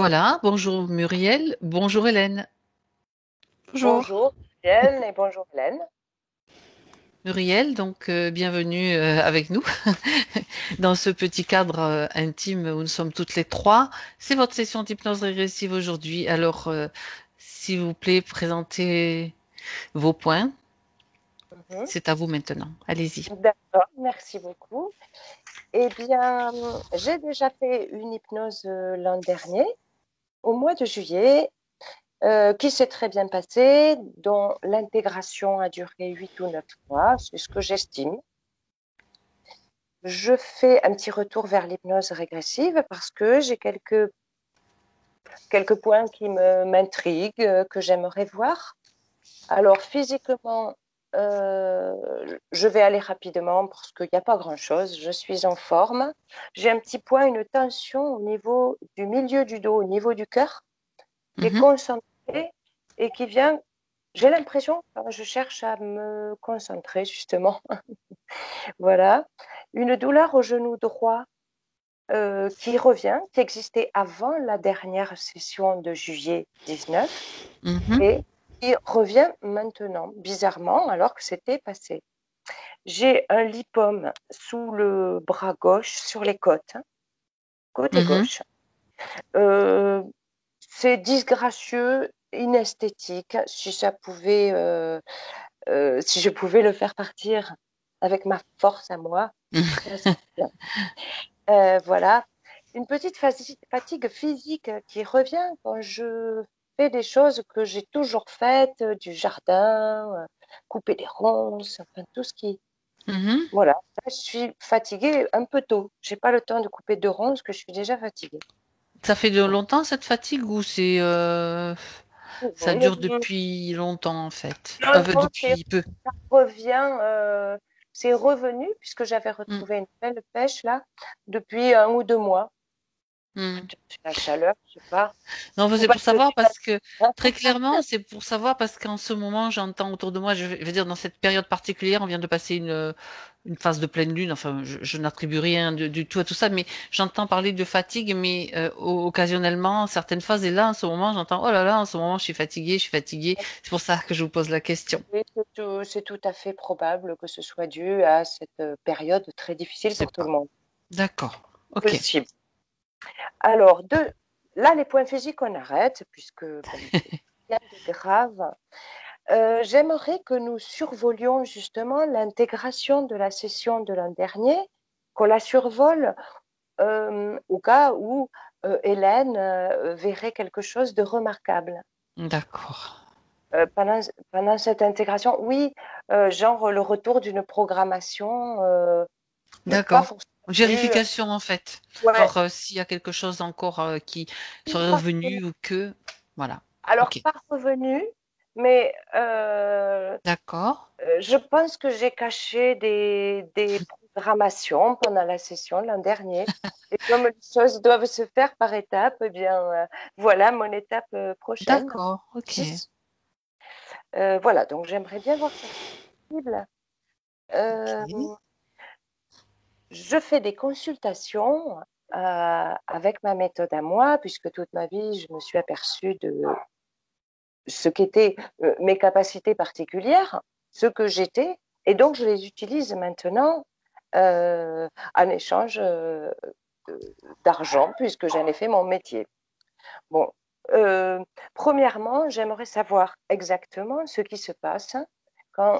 Voilà, bonjour Muriel, bonjour Hélène. Bonjour. Bonjour Yann et bonjour Hélène. Muriel, donc bienvenue avec nous dans ce petit cadre intime où nous sommes toutes les trois. C'est votre session d'hypnose régressive aujourd'hui. Alors, s'il vous plaît, présentez vos points. Mhm. C'est à vous maintenant. Allez-y. D'accord, merci beaucoup. Eh bien, j'ai déjà fait une hypnose l'an dernier, au mois de juillet, qui s'est très bien passée, dont l'intégration a duré 8 ou 9 mois, c'est ce que j'estime. Je fais un petit retour vers l'hypnose régressive parce que j'ai quelques points qui m'intriguent, que j'aimerais voir. Alors, physiquement, je vais aller rapidement parce qu'il n'y a pas grand-chose. Je suis en forme. J'ai un petit point, une tension au niveau du milieu du dos, au niveau du cœur, qui est Mhm. concentrée et qui vient. J'ai l'impression, je cherche à me concentrer justement. Voilà. Une douleur au genou droit qui revient, qui existait avant la dernière session de juillet 19 Mhm. et qui revient maintenant, bizarrement, alors que c'était passé. J'ai un lipome sous le bras gauche, sur les côtes, hein, côté Mhm. gauche. Euh, c'est disgracieux, inesthétique. Si je pouvais le faire partir avec ma force à moi, ça serait bien. Voilà. Une petite fatigue physique qui revient quand je fais des choses que j'ai toujours faites, du jardin, couper des ronces, enfin tout ce qui. Mhm. Voilà. Là, je suis fatiguée un peu tôt. J'ai pas le temps de couper deux ronces que je suis déjà fatiguée. Ça fait de Bon. longtemps cette fatigue ou c'est ça dure depuis longtemps en fait? Longtemps, Depuis peu. ça revient, c'est revenu puisque j'avais Mm. retrouvé une belle pêche là depuis 1 ou 2 mois. Mm. Peut-être c'est la chaleur, je sais pas. Non, Ou c'est pour parce que savoir j'ai parce que très clairement, c'est pour savoir parce qu'en ce moment, j'entends autour de moi, je veux dire dans cette période particulière, on vient de passer une phase de pleine lune. Enfin, je n'attribue rien du tout à tout ça, mais j'entends parler de fatigue, mais occasionnellement, certaines phases. Et là, en ce moment, j'entends oh là là, en ce moment, je suis fatiguée, je suis fatiguée. C'est pour ça que je vous pose la question. Oui, c'est tout à fait probable que ce soit dû à cette période très Je difficile sais pour tout le pas. monde. D'accord. Ok. Possible. Alors, là, les points physiques, on arrête, puisque bon, c'est rien de grave. J'aimerais que nous survolions justement l'intégration de la session de l'an dernier, qu'on la survole au cas où Hélène verrait quelque chose de remarquable. D'accord. Pendant cette intégration, oui, genre le retour d'une programmation, pas D'accord. forcément vue. Vérification en fait. Ouais, Voir s'il y a quelque chose encore qui serait pas forcément. revenu ou que. Voilà. Alors, Ok. pas revenu, mais D'accord. je pense que j'ai caché des programmations pendant la session l'an dernier. Et comme les choses doivent se faire par étapes, eh bien, voilà mon étape prochaine. D'accord. Ok. 6. Voilà, donc j'aimerais bien voir ça possible. Euh, Ok. je fais des consultations avec ma méthode à moi, puisque toute ma vie, je me suis aperçue de ce qu'étaient mes capacités particulières, ce que j'étais, et donc je les utilise maintenant en échange d'argent, puisque j'en ai fait mon métier. Bon, euh, premièrement, j'aimerais savoir exactement ce qui se passe quand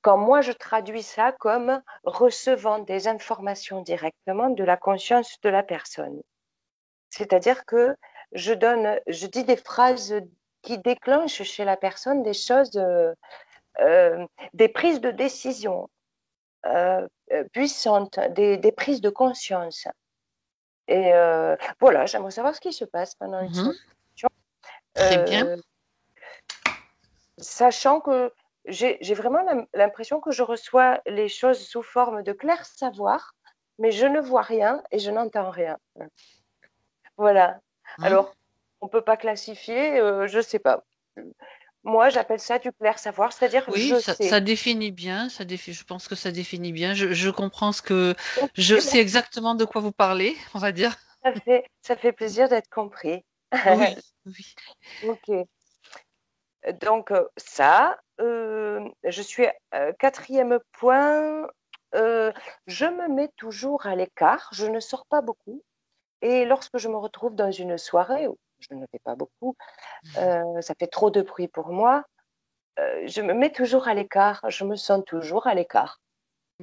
quand moi je traduis ça comme recevant des informations directement de la conscience de la personne. C'est-à-dire que je dis des phrases qui déclenchent chez la personne des choses, des prises de décision puissantes, des prises de conscience. Et voilà, j'aimerais savoir ce qui se passe pendant une Mhm. séance, Très bien. euh, sachant que j'ai vraiment l'impression que je reçois les choses sous forme de clair savoir, mais je ne vois rien et je n'entends rien. Voilà. Mhm. Alors, on ne peut pas classifier, je ne sais pas. Moi, j'appelle ça du clair savoir, c'est-à-dire Oui, je sais. ça définit bien. Je pense que ça définit bien. Je comprends ce que je Et sais exactement de quoi vous parlez, on va dire. Ça fait plaisir d'être compris. Oui, oui. Ok. Donc, ça, je suis quatrième point. Je me mets toujours à l'écart. Je ne sors pas beaucoup. Et lorsque je me retrouve dans une soirée où je ne fais pas beaucoup, ça fait trop de bruit pour moi, je me mets toujours à l'écart. Je me sens toujours à l'écart.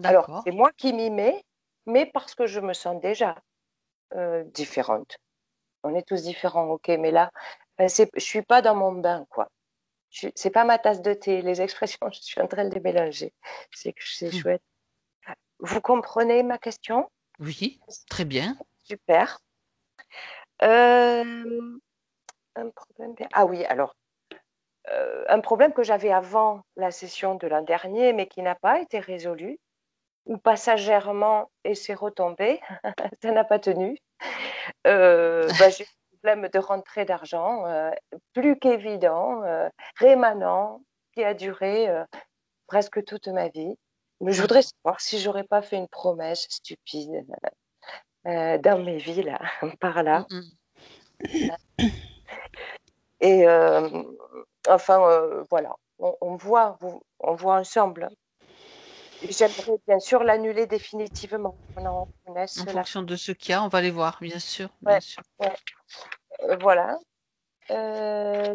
Alors, D'accord. c'est moi qui m'y mets, mais parce que je me sens déjà différente. On est tous différents, ok, mais là, je suis pas dans mon bain, quoi. C'est pas ma tasse de thé. Les expressions, je suis en train de les mélanger. C'est Hmm. chouette. Vous comprenez ma question? Oui, très bien. Super. Euh, un problème. Ah oui, alors, un problème que j'avais avant la session de l'an dernier, mais qui n'a pas été résolu, ou passagèrement, et c'est retombé, ça n'a pas tenu. J'ai un problème de rentrée d'argent, plus qu'évident, rémanent, qui a duré presque toute ma vie. Mais je voudrais D'accord. savoir si j'aurais pas fait une promesse stupide dans mes vies, là, par Hmm, là. hmm. Et enfin, voilà, on voit ensemble. J'aimerais bien sûr l'annuler définitivement. On connaisse En la fonction fin. de ce qu'il y a, on va les voir, bien sûr, bien Ouais, sûr. ouais. Voilà. Euh,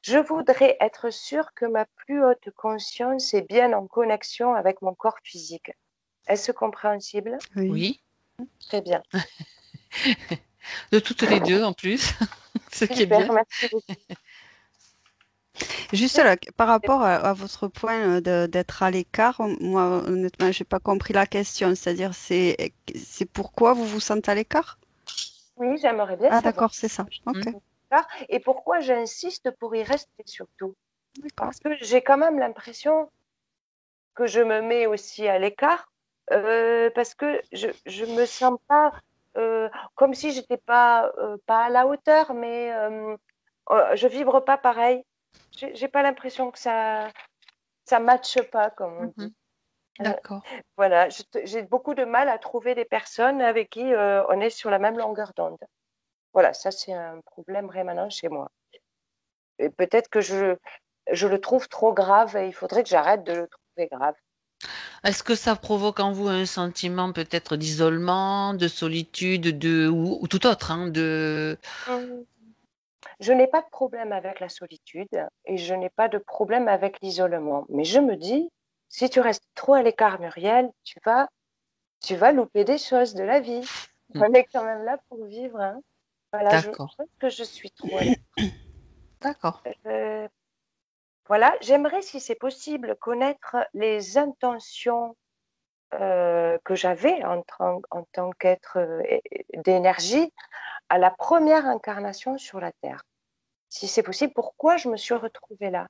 je voudrais être sûre que ma plus haute conscience est bien en connexion avec mon corps physique. Est-ce compréhensible? Oui. Oui, Très bien. de toutes les deux en plus, ce qui est Super, bien. merci beaucoup. Juste là, par rapport à votre point d'être à l'écart, moi, honnêtement, j'ai pas compris la question. C'est-à-dire, c'est pourquoi vous vous sentez à l'écart? Oui, j'aimerais bien Ah, savoir d'accord, c'est ça. Ok, Hmm. ça et pourquoi j'insiste pour y rester surtout. d'accord. Parce que j'ai quand même l'impression que je me mets aussi à l'écart parce que je me sens pas comme si j'étais pas à la hauteur, mais je vibre pas pareil. J'ai pas l'impression que ça matche pas, comme on Mhm. dit. Euh, D'accord. voilà, j'ai beaucoup de mal à trouver des personnes avec qui on est sur la même longueur d'onde. Voilà, ça c'est un problème rémanent chez moi. Et peut-être que je le trouve trop grave et il faudrait que j'arrête de le trouver grave. Est-ce que ça provoque en vous un sentiment peut-être d'isolement, de solitude, ou tout autre, hein, de... Hum, Je n'ai pas de problème avec la solitude et je n'ai pas de problème avec l'isolement. Mais je me dis, si tu restes trop à l'écart, Muriel, tu vas louper des choses de la vie. Hmm. On est quand même là pour vivre, hein. Voilà, je D'accord, pense que je suis trop à l'écart. d'accord. Euh, voilà, j'aimerais, si c'est possible, connaître les intentions que j'avais en tant qu'être d'énergie à la première incarnation sur la Terre. Si c'est possible, pourquoi je me suis retrouvée là?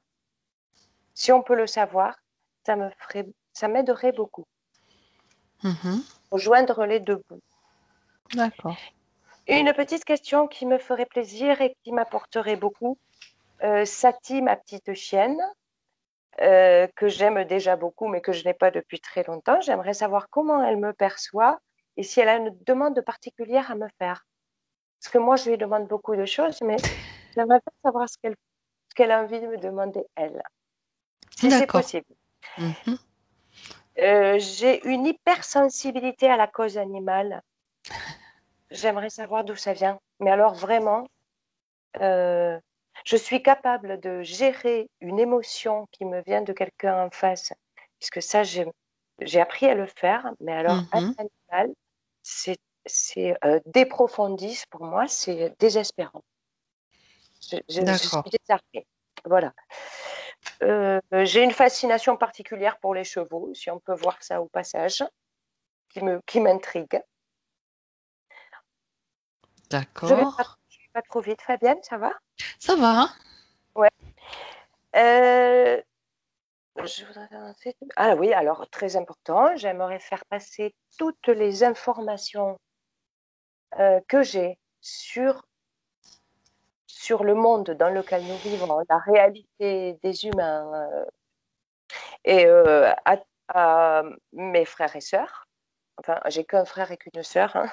Si on peut le savoir, ça m'aiderait beaucoup. Mhm. Rejoindre les deux bouts. D'accord. Une petite question qui me ferait plaisir et qui m'apporterait beaucoup. Sati, ma petite chienne, que j'aime déjà beaucoup, mais que je n'ai pas depuis très longtemps, j'aimerais savoir comment elle me perçoit et si elle a une demande particulière à me faire. Parce que moi, je lui demande beaucoup de choses, mais j'aimerais bien savoir ce qu'elle a envie de me demander, elle, si c'est D'accord. possible. Mhm. J'ai une hypersensibilité à la cause animale. J'aimerais savoir d'où ça vient. Mais alors vraiment, euh, je suis capable de gérer une émotion qui me vient de quelqu'un en face, puisque ça, j'ai appris à le faire. Mais alors, un Mhm. animal, c'est des profondis, pour moi, c'est désespérant. Je suis D'accord. désarmée. Voilà. J'ai une fascination particulière pour les chevaux, si on peut voir ça au passage, qui m'intrigue. D'accord. Je vais pas trop vite, Fabienne, ça va? Ça va, hein? Ouais. Euh, je voudrais avancer. Ah oui, alors très important, j'aimerais faire passer toutes les informations que j'ai sur le monde dans lequel nous vivons, la réalité des humains, et à mes frères et sœurs, enfin, j'ai qu'un frère et qu'une sœur, hein,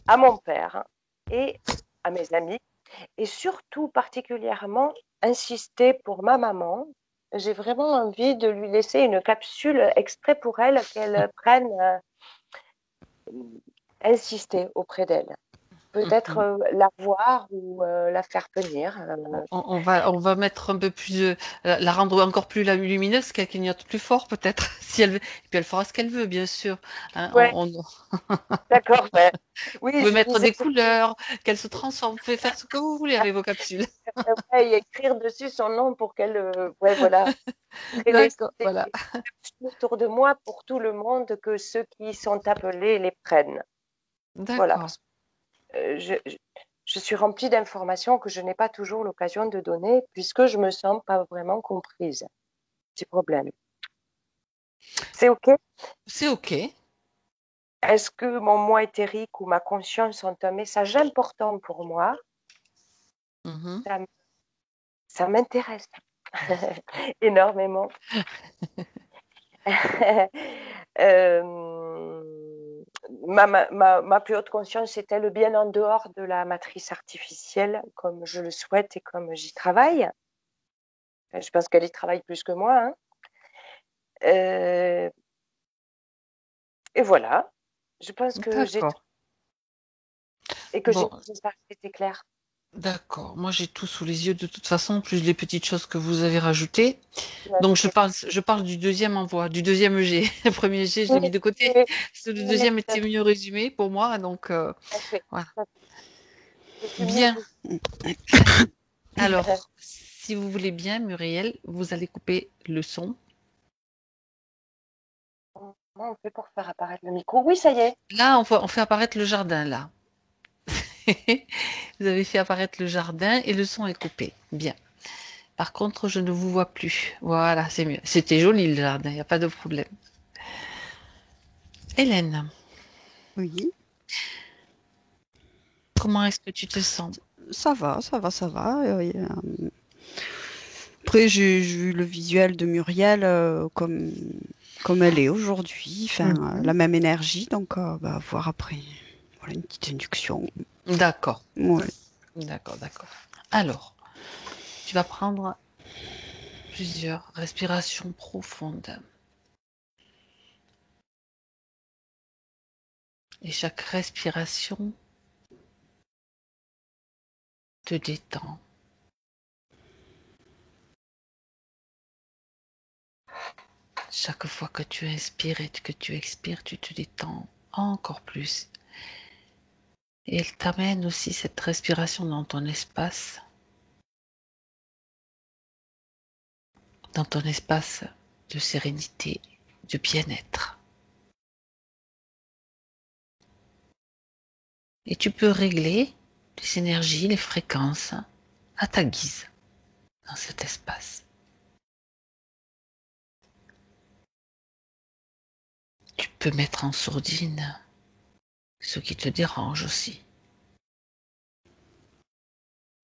à mon père et à mes amis, et surtout particulièrement insister pour ma maman. J'ai vraiment envie de lui laisser une capsule exprès pour elle, qu'elle prenne, insister auprès d'elle. Peut-être la voir ou la faire venir. On va mettre un peu plus, la rendre encore plus lumineuse, qu'elle clignote plus fort peut-être, si elle veut. Et puis elle fera ce qu'elle veut, bien sûr. Hein, Ouais, d'accord. Ouais. vous Oui, pouvez je mettre disais des couleurs, qu'elle se transforme, vous pouvez faire ce que vous voulez avec vos capsules. ouais, et écrire dessus son nom pour qu'elle, ouais, voilà, laisser D'accord, voilà. autour de moi pour tout le monde que ceux qui sont appelés les prennent. Voilà, D'accord. parce que je suis remplie d'informations que je n'ai pas toujours l'occasion de donner puisque je me sens pas vraiment comprise. Petit problème. C'est OK? C'est OK. Est-ce que mon moi éthérique ou ma conscience sont un message important pour moi? Mhm. Ça, ça m'intéresse énormément. Ma plus haute conscience est-elle bien en dehors de la matrice artificielle, comme je le souhaite et comme j'y travaille? Je pense qu'elle y travaille plus que moi, hein. Euh, et voilà, je pense que j'ai tout D'accord. et que Bon, j'espère que c'était clair. d'accord. Moi, j'ai tout sous les yeux de toute façon, plus les petites choses que vous avez rajoutées. Ouais, Donc, c'était je parle du deuxième envoi, du deuxième G. Le premier G, je l'ai oui, mis de côté, oui, parce que le oui, deuxième tout à était mieux résumé pour moi. Donc, fait, voilà. tout à fait. Je suis mieux Bien. résumée. Alors, si vous voulez bien, Muriel, vous allez couper le son. Comment on fait pour faire apparaître le micro? Oui, ça y est. Là, on fait apparaître le jardin, là. Vous avez fait apparaître le jardin et le son est coupé. Bien. Par contre, je ne vous vois plus. Voilà, c'est mieux. C'était joli, le jardin, il n'y a pas de problème. Hélène, Oui, comment est-ce que tu te sens? ça va, ça va, ça va. Après, j'ai eu le visuel de Muriel comme elle est aujourd'hui, enfin, Mhm. la même énergie, donc bah, voir après. Voilà une petite induction. D'accord, Ouais. d'accord, d'accord. Alors, tu vas prendre plusieurs respirations profondes. Et chaque respiration te détend. Chaque fois que tu inspires et que tu expires, tu te détends encore plus. Et elle t'amène aussi cette respiration dans ton espace, de sérénité, de bien-être. Et tu peux régler les énergies, les fréquences à ta guise dans cet espace. Tu peux mettre en sourdine ce qui te dérange aussi,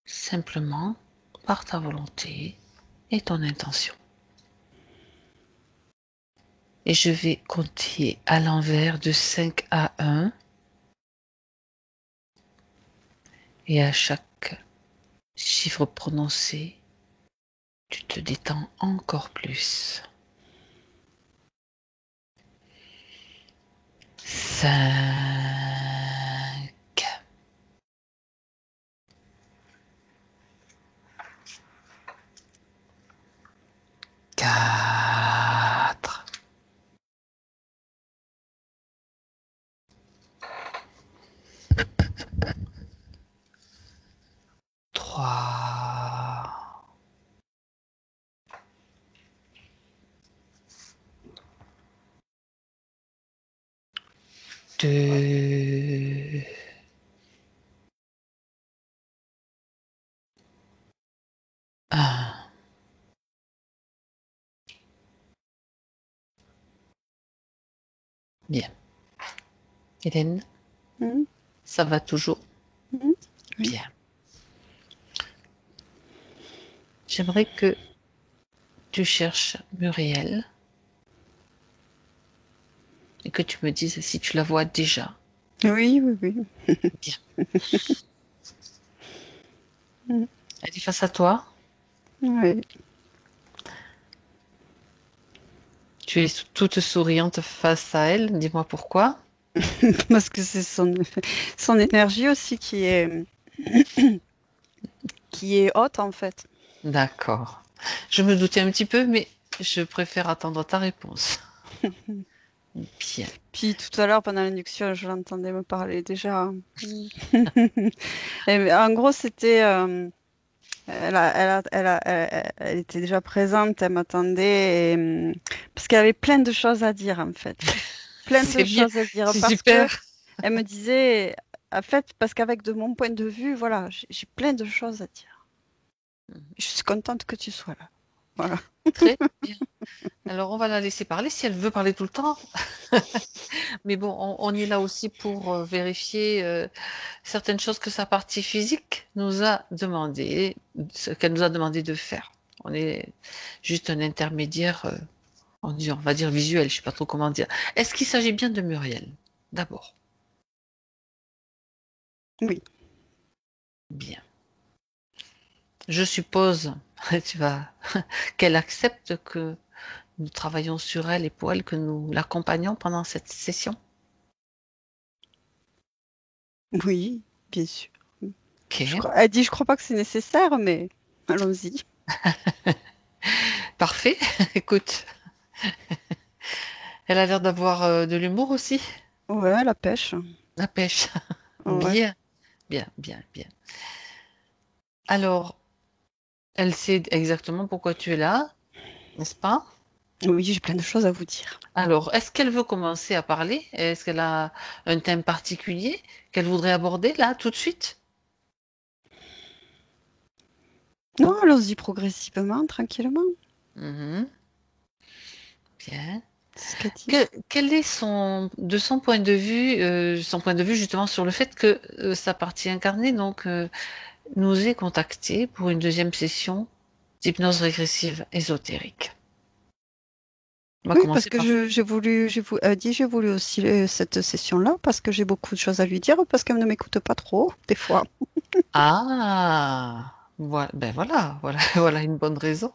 simplement par ta volonté et ton intention. Et je vais compter à l'envers de 5 à 1 et à chaque chiffre prononcé, tu te détends encore plus. 5, 4, 3, 2, 1. Bien. Hélène, Mhm, ça va toujours mhm, oui. bien. J'aimerais que tu cherches Muriel et que tu me dises si tu la vois déjà. Oui, oui, oui. Bien. Mm. Elle est face à toi. Oui. Tu es toute souriante face à elle. Dis-moi pourquoi. Parce que c'est son énergie aussi qui est haute en fait. D'accord. Je me doutais un petit peu, mais je préfère attendre ta réponse. Bien. Puis tout à l'heure, pendant l'induction, je l'entendais me parler déjà. Mm. En gros, c'était. Elle était déjà présente, elle m'attendait, parce qu'elle avait plein de choses à dire en fait. Plein de C'est bien. choses à dire C'est parce que super. elle me disait, en fait, parce qu'avec de mon point de vue, voilà, j'ai plein de choses à dire. Je suis contente que tu sois là. Voilà. Très bien. Alors, on va la laisser parler si elle veut parler tout le temps. Mais bon, on est là aussi pour vérifier certaines choses que sa partie physique nous a demandé, ce qu'elle nous a demandé de faire. On est juste un intermédiaire, on va dire visuel, je sais pas trop comment dire. Est-ce qu'il s'agit bien de Muriel? D'abord. Oui. Bien. Je suppose, tu vas, qu'elle accepte que nous travaillons sur elle et pour elle, que nous l'accompagnons pendant cette session. Oui, bien sûr. Ok, Elle dit, je crois pas que c'est nécessaire, mais allons-y. parfait. Écoute, elle a l'air d'avoir de l'humour aussi. Ouais, la pêche. La pêche. Ouais. Bien, bien, bien, bien. Alors, elle sait exactement pourquoi tu es là, n'est-ce pas? Oui, j'ai plein de choses à vous dire. Alors, est-ce qu'elle veut commencer à parler? Est-ce qu'elle a un thème particulier qu'elle voudrait aborder là, tout de suite? Non, allons-y progressivement, tranquillement. Mhm, bien. C'est ce qu'elle dit. Quel est de son point de vue justement sur le fait que sa partie incarnée donc nous ait contacté pour une deuxième session d'hypnose régressive ésotérique. On va Oui, parce commencer que par. elle dit, j'ai voulu aussi cette session-là parce que j'ai beaucoup de choses à lui dire parce qu'elle ne m'écoute pas trop, des fois. Ah, voilà, ben voilà, voilà, voilà une bonne raison.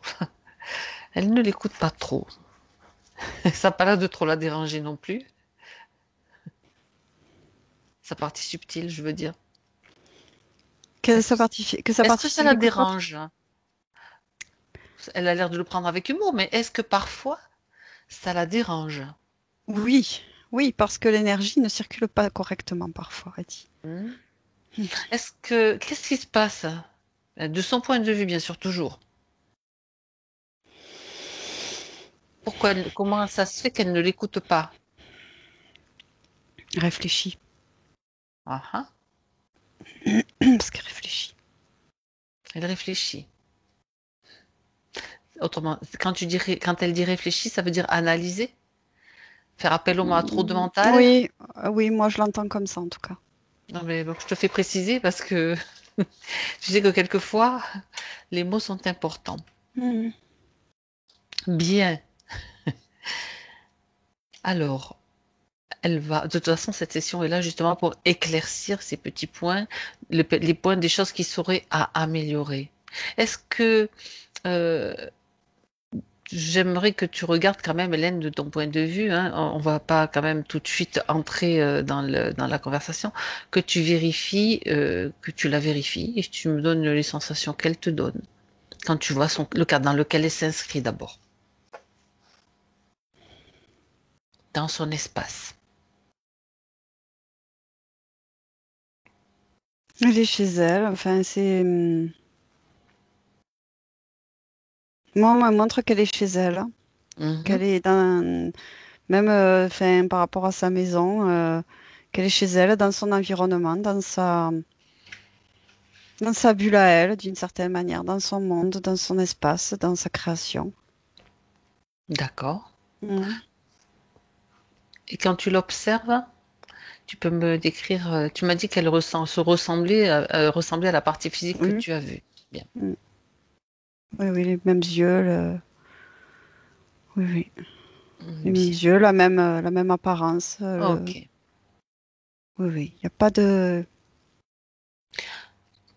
Elle ne l'écoute pas trop. Ça n'a pas l'air de trop la déranger non plus. Sa partie subtile, je veux dire. Est-ce que, Que sa est-ce que partie ça physique la n'écoute pas trop. dérange? Elle a l'air de le prendre avec humour, mais est-ce que parfois ça la dérange? Oui, oui, parce que l'énergie ne circule pas correctement parfois, elle dit. Hmm. Qu'est-ce qui se passe? De son point de vue, bien sûr, toujours. Comment ça se fait qu'elle ne l'écoute pas? Réfléchis, Ah, ah, parce qu'elle réfléchit. elle réfléchit. Autrement, quand elle dit réfléchir, ça veut dire analyser, faire appel à trop de mental. Oui, oui, moi je l'entends comme ça en tout cas. Non, mais donc je te fais préciser parce que tu sais que quelquefois, les mots sont importants. Hmm. Bien. Alors, de toute façon, cette session est là justement pour éclaircir ces petits points, les points des choses qui seraient à améliorer. Est-ce que euh, j'aimerais que tu regardes quand même, Hélène, de ton point de vue, hein, on va pas quand même tout de suite entrer dans la conversation, que tu vérifies, que tu la vérifies et tu me donnes les sensations qu'elle te donne quand tu vois le cadre dans lequel elle s'inscrit d'abord, dans son espace. Elle est chez elle, enfin c'est... Moi, on me montre qu'elle est chez elle, hein, Mhm. qu'elle est dans... Même enfin, par rapport à sa maison, qu'elle est chez elle, dans son environnement, dans sa bulle à elle, d'une certaine manière, dans son monde, dans son espace, dans sa création. D'accord. Mm. Et quand tu l'observes, tu peux me décrire, tu m'as dit qu'elle ressemblait à la partie physique que Oui, tu as vue. Bien. mm. Oui, oui, les mêmes yeux. Oui, oui. Les mêmes Bien. yeux, la même apparence. Ok. Oui, oui. Il n'y a pas Très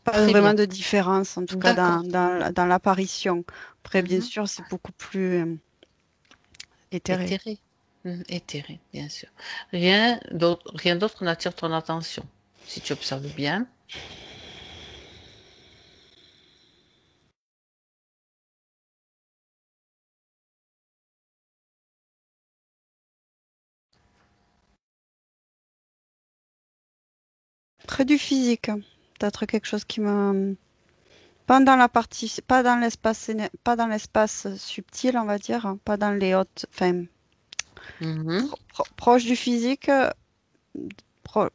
vraiment bien. de différence, en tout cas D'accord. dans l'apparition. Après, bien Mhm. sûr, c'est beaucoup plus éthéré. Éthéré. Éthéré, bien sûr. Rien d'autre n'attire ton attention. Si tu observes bien. Près du physique, hein. Peut-être quelque chose qui me... Pas dans la partie, pas dans l'espace, pas dans l'espace subtil, on va dire, hein, pas dans les hautes, enfin, Mhm. proche du physique,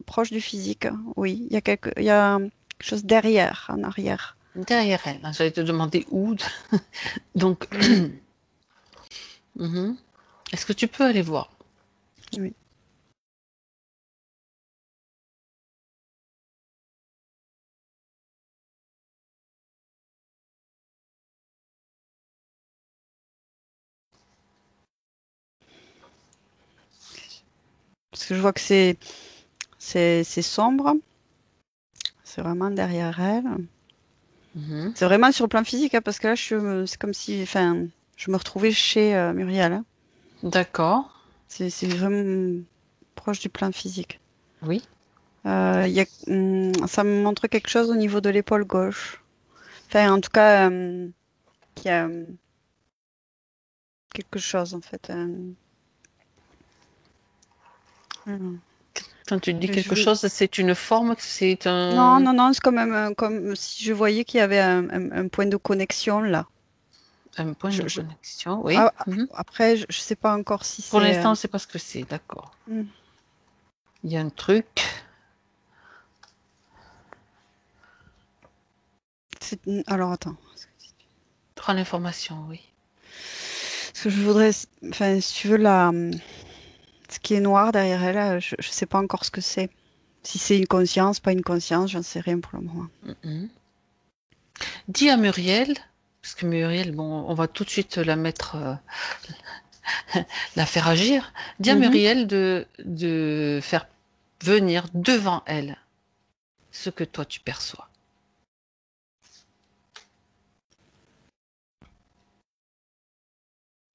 proche du physique, oui. Il y a quelque chose derrière, en arrière. Derrière elle. J'allais te demander où. Donc, Mm, mhm. Est-ce que tu peux aller voir? oui. Parce que je vois que c'est sombre. C'est vraiment derrière elle. Mhm. C'est vraiment sur le plan physique, hein, parce que là, c'est comme si, enfin, je me retrouvais chez Muriel, hein. D'accord. C'est vraiment proche du plan physique. Oui. Ça me montre quelque chose au niveau de l'épaule gauche. Enfin, en tout cas, il y a quelque chose, en fait. Euh, Quand tu dis je quelque vais- chose, c'est une forme, c'est Non, un, non, non, c'est quand même comme si je voyais qu'il y avait un point de connexion là. un point Je, de je- connexion. Oui. ah, Mhm. Après, je ne sais pas encore si Pour c'est. l'instant, on ne sait pas ce que c'est. D'accord. Hmm, Il y a un truc. alors, attends. Prends l'information, oui. Ce que je voudrais, enfin, si tu veux, ce qui est noir derrière elle, je ne sais pas encore ce que c'est. Si c'est une conscience, pas une conscience, j'en sais rien pour le moment. Mhm. Dis à Muriel, parce que Muriel, bon, on va tout de suite la mettre, la faire agir. Dis à Mhm. Muriel de faire venir devant elle ce que toi tu perçois.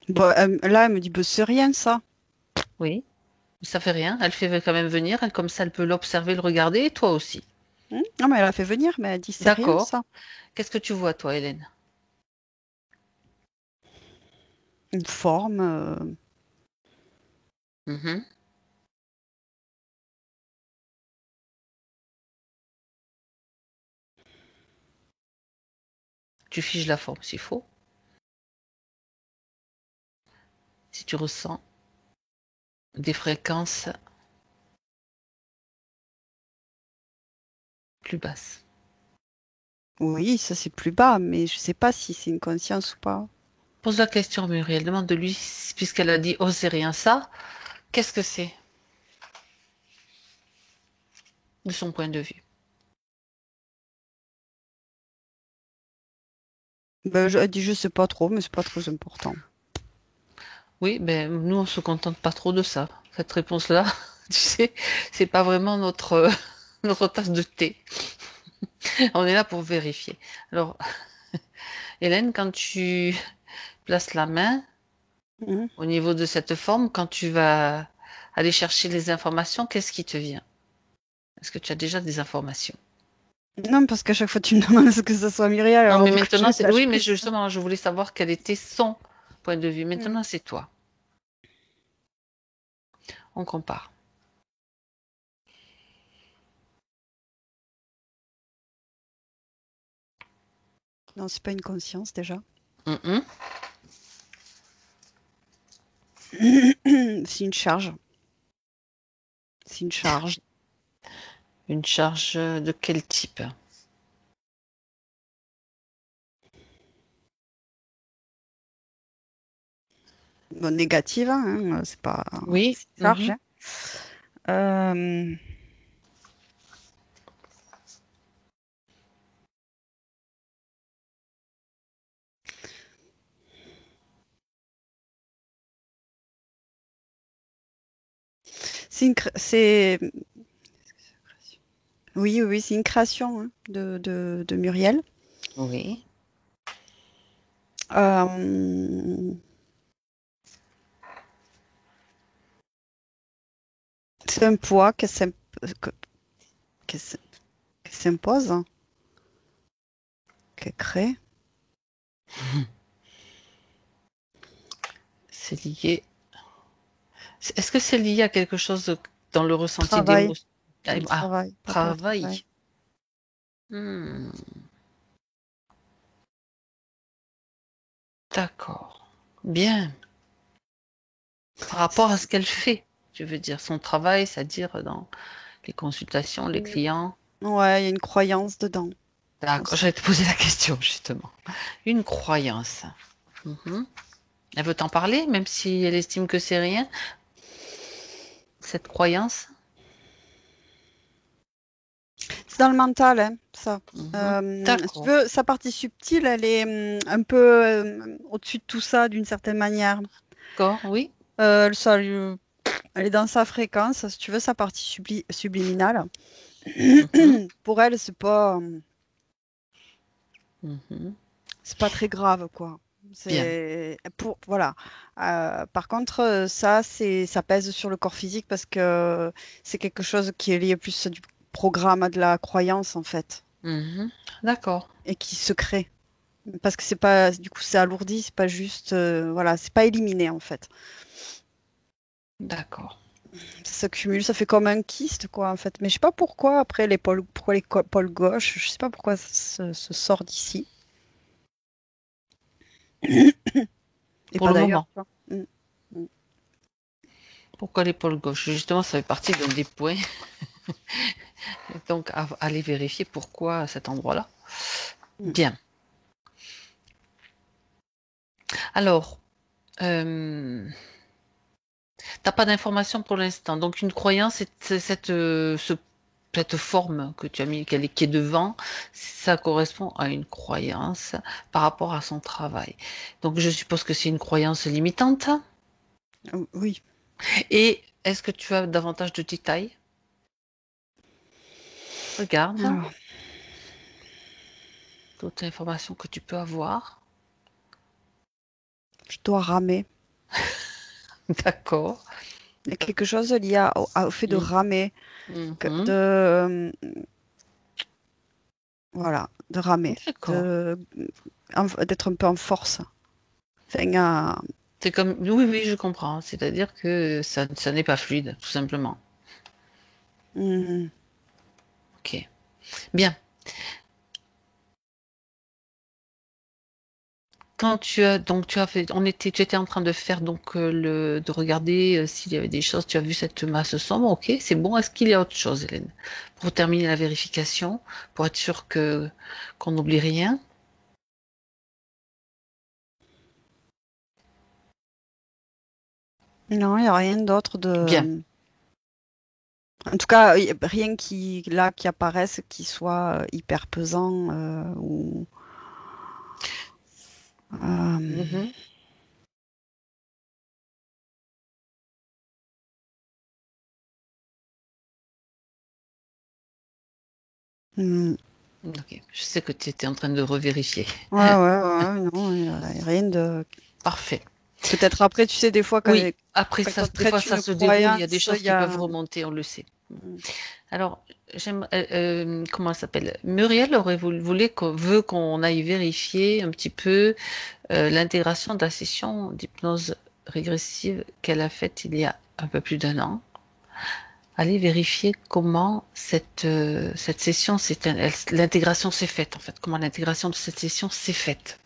Bon, là, elle me dit, bah, c'est rien ça. Oui. Ça fait rien. Elle fait quand même venir. Elle, comme ça, elle peut l'observer, le regarder, et toi aussi. Non, mais elle a fait venir, mais elle dit, c'est rien D'accord. ça. Qu'est-ce que tu vois, toi, Hélène? Une forme. Mhm. Tu figes la forme s'il faut. Si tu ressens des fréquences plus basses. Oui, ça c'est plus bas, mais je sais pas si c'est une conscience ou pas. Pose la question, Muriel. Demande de lui, puisqu'elle a dit, oh, c'est rien ça. Qu'est-ce que c'est, de son point de vue? Ben, elle dit, je sais pas trop, mais c'est pas trop important. Oui, ben, nous, on se contente pas trop de ça. Cette réponse-là, tu sais, c'est pas vraiment notre tasse de thé. On est là pour vérifier. Alors, Hélène, quand tu places la main Mhm. au niveau de cette forme, quand tu vas aller chercher les informations, qu'est-ce qui te vient? Est-ce que tu as déjà des informations? Non, parce qu'à chaque fois tu me demandes ce que ce soit Myriel, Non, alors mais du coup je maintenant, lâche oui, mais prise. justement, je voulais savoir quel était son point de vue. Mm. Maintenant, c'est toi. On compare. Non, c'est pas une conscience déjà. Mhm. C'est une charge. C'est une charge. Une charge de quel type? Bon, négative, hein, c'est pas Oui. c'est une charge, Mhm. hein. Euh, c'est oui, oui, c'est une création hein, de Muriel. Oui. Euh, c'est un poids que- qu'elle s- qu'elle s'impose, hein, qu'elle crée. C'est lié. Est-ce que c'est lié à quelque chose dans le ressenti Travail, d'émotion? le Ah, travail, par rapport au travail. travail. Hmm, d'accord. Bien. Par rapport à ce qu'elle fait, je veux dire, son travail, c'est-à-dire dans les consultations, les clients. Ouais, il y a une croyance dedans D'accord, aussi. j'allais te poser la question, justement. Une croyance. Mhm. Elle veut t'en parler, même si elle estime que c'est rien, cette croyance? C'est dans le mental, hein, ça. Mhm. Si tu D'accord. veux, sa partie subtile, elle est un peu au-dessus de tout ça, d'une certaine manière. D'accord, oui. Ça elle est dans sa fréquence, si tu veux, sa partie subliminale. Mhm. Pour elle, Mhm. c'est pas très grave, quoi. Bien. Voilà. Par contre, ça pèse sur le corps physique parce que c'est quelque chose qui est lié plus du programme, à de la croyance, en fait, Mhm. D'accord. et qui se crée. Parce que c'est pas, du coup, c'est alourdi, c'est pas juste, voilà, c'est pas éliminé, en fait. D'accord. Ça s'accumule, ça fait comme un kyste, quoi, en fait. Mais je sais pas pourquoi, après, pourquoi l'épaule gauche, je sais pas pourquoi ça se sort d'ici. Et Pour pas le d'ailleurs, moment. tu vois. Mm. Mm. Pourquoi l'épaule gauche? Justement, ça fait partie d'un des points. Donc, aller vérifier pourquoi à cet endroit-là. Mm. Bien. Alors, euh, t'as pas d'informations pour l'instant. Donc, une croyance, c'est cette forme que tu as mis, qui est devant, ça correspond à une croyance par rapport à son travail. Donc, je suppose que c'est une croyance limitante. Oui. Et est-ce que tu as davantage de détails? Regarde, Alors, d'autres informations que tu peux avoir. je dois ramer. D'accord. Il y a quelque chose lié au fait de Mm. ramer, Mhm. de, voilà, de ramer, D'accord. d'être un peu en force. Enfin, C'est comme, oui, oui, je comprends. C'est-à-dire que ça n'est pas fluide, tout simplement. mm, Ok. Bien. Quand tu as fait, tu étais en train de faire donc de regarder s'il y avait des choses. Tu as vu cette masse sombre. Ok, c'est bon. Est-ce qu'il y a autre chose, Hélène, pour terminer la vérification, pour être sûr que qu'on n'oublie rien? non, il n'y a rien d'autre Bien. En tout cas, y a rien qui apparaisse qui soit hyper pesant ou. euh, Mhm. mm, Ok. Je sais que tu étais en train de revérifier. ouais, ouais, ouais, non, y a rien de. Parfait. Peut-être après, tu sais, des fois, Oui. Après quand ça, on des fois, traite ça une se déroule. Il y a des croyance, choses il y qui peuvent a. remonter. On le sait. Mm. Alors, comment elle s'appelle? Muriel veut qu'on aille vérifier un petit peu l'intégration de la session d'hypnose régressive qu'elle a faite il y a un peu plus d'un an. Aller vérifier comment cette session, l'intégration s'est faite, en fait, comment l'intégration de cette session s'est faite.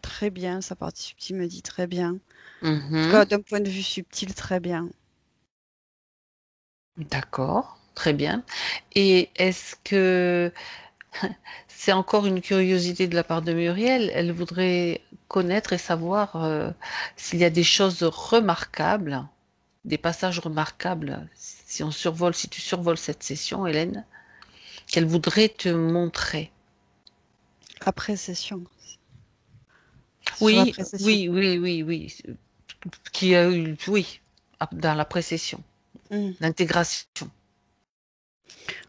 Très bien, sa partie subtile me dit très bien. En tout Mhm. cas, d'un point de vue subtil, très bien. D'accord, très bien. Et est-ce que c'est encore une curiosité de la part de Muriel? Elle voudrait connaître et savoir s'il y a des choses remarquables, des passages remarquables, si tu survoles cette session, Hélène, qu'elle voudrait te montrer. Après session. Sur la Oui, précession. oui, oui, oui, oui, qui a eu, oui, dans la précession. Mm. l'intégration.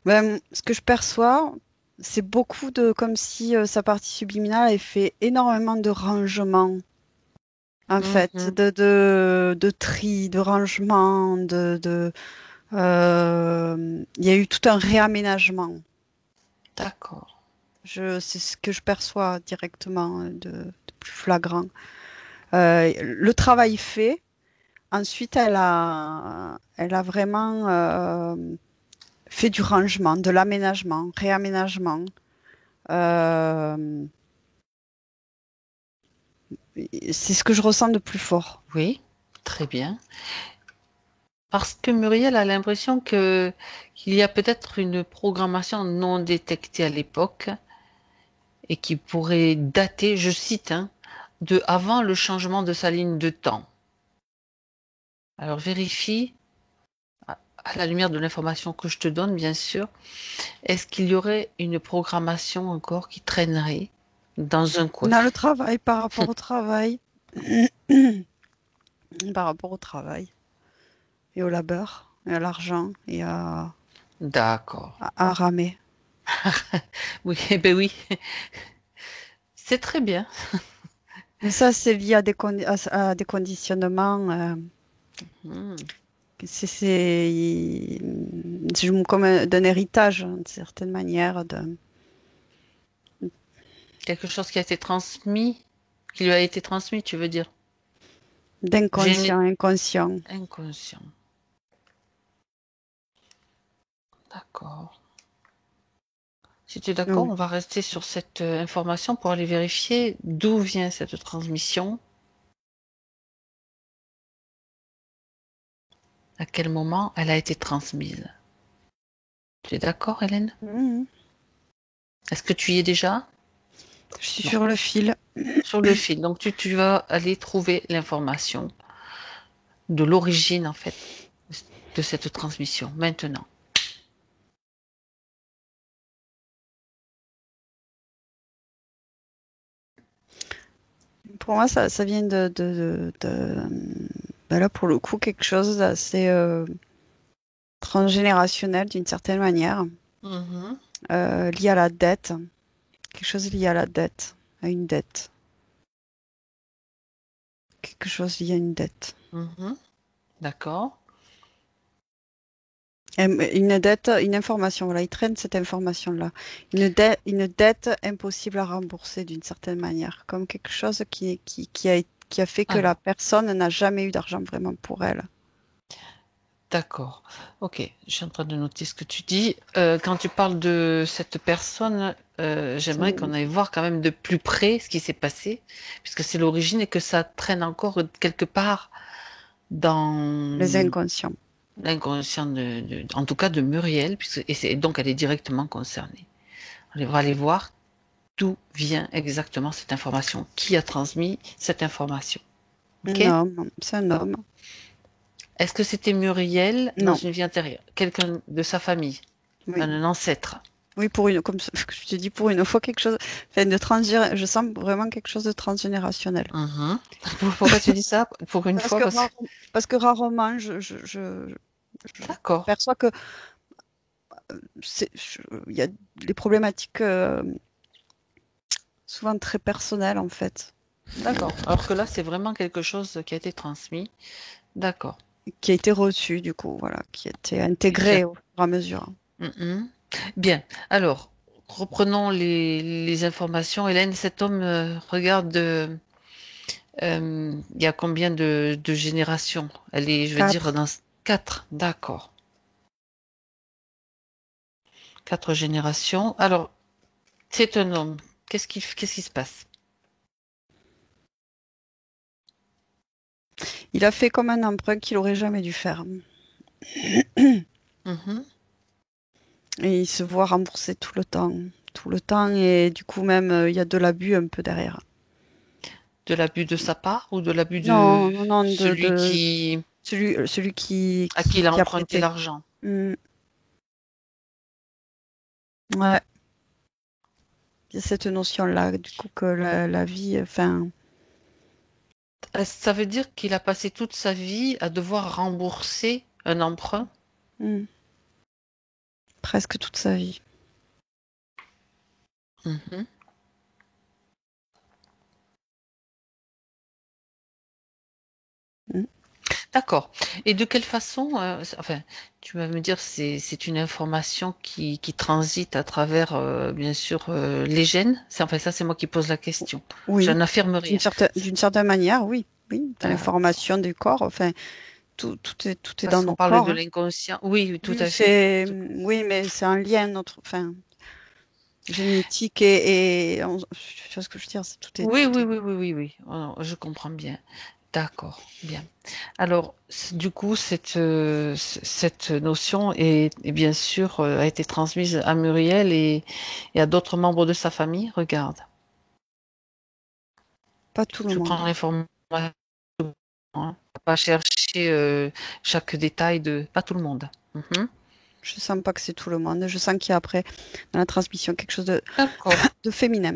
Ben, ce que je perçois, c'est beaucoup de, comme si sa partie subliminale avait fait énormément de rangement, en fait, Mhm. de tri, de rangement, il y a eu tout un réaménagement. D'accord. C'est ce que je perçois directement de plus flagrant. Le travail fait. Ensuite, elle a vraiment fait du rangement, de l'aménagement, réaménagement. Euh, c'est ce que je ressens de plus fort. Oui, très bien. Parce que Muriel a l'impression que qu'il y a peut-être une programmation non détectée à l'époque et qui pourrait dater, je cite, hein, de avant le changement de sa ligne de temps. Alors vérifie, à la lumière de l'information que je te donne, bien sûr, est-ce qu'il y aurait une programmation encore qui traînerait dans un coin? Dans le travail, par rapport au travail, par rapport au travail et au labeur, et à l'argent et D'accord. à ramer. Oui, eh ben oui, c'est très bien. Mais ça, c'est lié à à des conditionnements. Hmm. Comme d'un héritage, d'une certaine manière, Quelque chose qui a été transmis, qui lui a été transmis, tu veux dire? Géné- d'inconscient, inconscient. inconscient. D'accord. Si tu es d'accord, Oui. on va rester sur cette information pour aller vérifier d'où vient cette transmission, à quel moment elle a été transmise. Tu es d'accord, Hélène? Mhm. Est-ce que tu y es déjà? Je suis Non. sur le fil. Sur le fil. Donc tu vas aller trouver l'information de l'origine, en fait, de cette transmission. Maintenant. Pour moi, ça vient ben là, pour le coup, quelque chose d'assez transgénérationnel d'une certaine manière, Mhm, lié à la dette, quelque chose lié à la dette, à une dette, quelque chose lié à une dette. mhm. D'accord. Une dette, une information, voilà, il traîne cette information-là. Une dette impossible à rembourser d'une certaine manière, comme quelque chose qui a fait que la Alors, personne n'a jamais eu d'argent vraiment pour elle. d'accord. Ok, je suis en train de noter ce que tu dis. Quand tu parles de cette personne, j'aimerais C'est qu'on aille voir quand même de plus près ce qui s'est passé, puisque c'est l'origine et que ça traîne encore quelque part les dans inconscients. l'inconscient en tout cas de Muriel, et donc elle est directement concernée. On va aller voir d'où vient exactement cette information, qui a transmis cette information. Ok? Un homme, c'est un homme. Est-ce que c'était Muriel dans Non, une vie antérieure? Quelqu'un de sa famille? oui. Un ancêtre? Oui, comme je te dis, pour une fois, quelque chose, enfin, je sens vraiment quelque chose de transgénérationnel. Mhm. Pourquoi tu dis ça? Pour une Parce fois, que, parce que... parce que rarement, je D'accord. perçois que il y a les problématiques souvent très personnelles, en fait, D'accord. Alors que là, c'est vraiment quelque chose qui a été transmis. D'accord. qui a été reçu, du coup, voilà, qui a été Et qui a... intégré au fur et à mesure. Mhm. Bien. Alors, reprenons les informations. Hélène, cet homme regarde il y a combien de générations? Elle est, je veux dire, 4. dans quatre. D'accord. Quatre générations. Alors, c'est un homme. Qu'est-ce qui se passe? Il a fait comme un emprunt qu'il aurait jamais dû faire. Mhm. Et il se voit rembourser tout le temps. Tout le temps, et du coup, même, il y a de l'abus un peu derrière. De l'abus de sa part ou de l'abus de Non, non, non, celui qui celui à qui il a qui a emprunté prêté. l'argent? Mm, ouais, il y a cette notion-là, du coup, que la vie, enfin, Ça veut dire qu'il a passé toute sa vie à devoir rembourser. Un emprunt? Hmm. Presque toute sa vie. Mhm. Hmm. D'accord. Et de quelle façon, enfin, tu vas me dire, c'est une information qui transite à travers, bien sûr, les gènes. Enfin, ça, c'est moi qui pose la question. Je Oui, n'affirme rien. d'une certaine manière, oui. Oui, dans Euh, l'information du corps, enfin, tout est dans Parce qu'on nos parle corps, de hein. l'inconscient. Oui, oui, tout Oui, à fait. oui, mais c'est un lien, enfin, génétique tu vois ce que je veux dire, Oui, tout oui, est. oui, oui, oui, oui. Oh, non, je comprends bien. D'accord, bien. Alors, du coup, cette notion est bien sûr a été transmise à Muriel et à d'autres membres de sa famille. Regarde, Pas tout le je monde. prends l'information, hein. Pas chercher chaque détail de pas tout le monde. Mhm. Je sens pas que c'est tout le monde. Je sens qu'il y a après, dans la transmission, quelque chose D'accord. de féminin.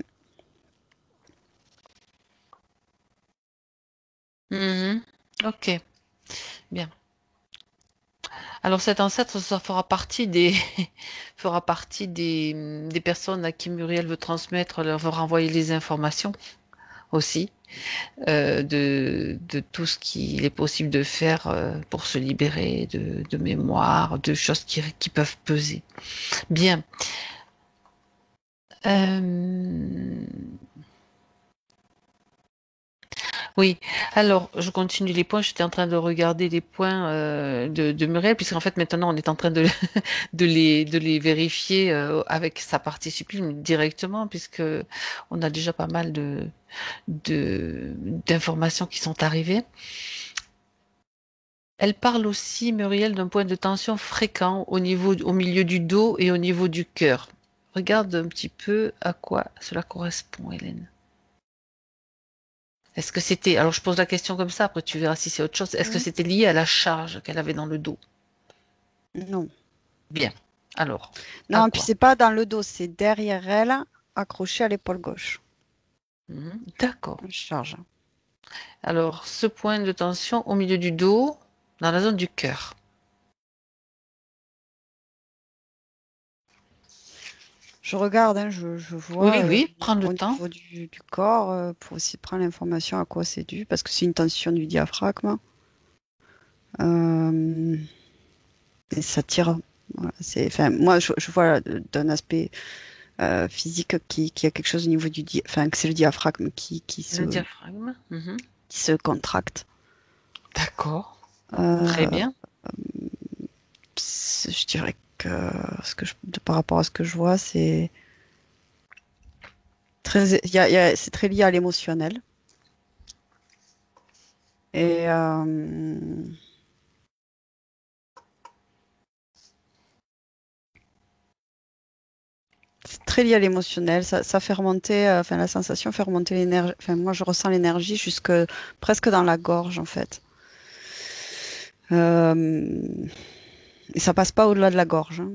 Mhm. Ok, bien. Alors cet ancêtre, ça fera partie des fera partie des personnes à qui Muriel veut transmettre, leur veut renvoyer les informations aussi de tout ce qu'il est possible de faire pour se libérer de mémoire, de choses qui peuvent peser. Bien. Euh, Oui, alors je continue les points. J'étais en train de regarder les points de Muriel, puisqu'en fait maintenant on est en train de les vérifier avec sa partie sublime directement, puisque on a déjà pas mal d'informations qui sont arrivées. Elle parle aussi, Muriel, d'un point de tension fréquent au milieu du dos et au niveau du cœur. Regarde un petit peu à quoi cela correspond, Hélène. Est-ce que c'était, alors je pose la question comme ça, après tu verras si c'est autre chose. Est-ce que Mhm. c'était lié à la charge qu'elle avait dans le dos? Non. Bien. Alors, à Non, puis quoi? c'est pas dans le dos, c'est derrière elle, accroché à l'épaule gauche. Mhm. D'accord. Je charge. Alors, ce point de tension au milieu du dos, dans la zone du cœur. Je regarde, hein, je Oui, vois oui, prends le au temps. niveau du corps pour essayer de prendre l'information à quoi c'est dû, parce que c'est une tension du diaphragme. Euh, et ça tire. Voilà, enfin, moi, je vois d'un aspect physique qui a quelque chose au niveau enfin, que c'est le diaphragme Le diaphragme. Mhm. qui se contracte. D'accord. Très Euh, bien. je dirais que par rapport à ce que je vois, c'est très lié à l'émotionnel. Et c'est très lié à l'émotionnel. Ça fait remonter, enfin, la sensation fait remonter l'énergie. Enfin, moi, je ressens l'énergie jusque presque dans la gorge, en fait. Euh, et ça passe pas au-delà de la gorge, hein.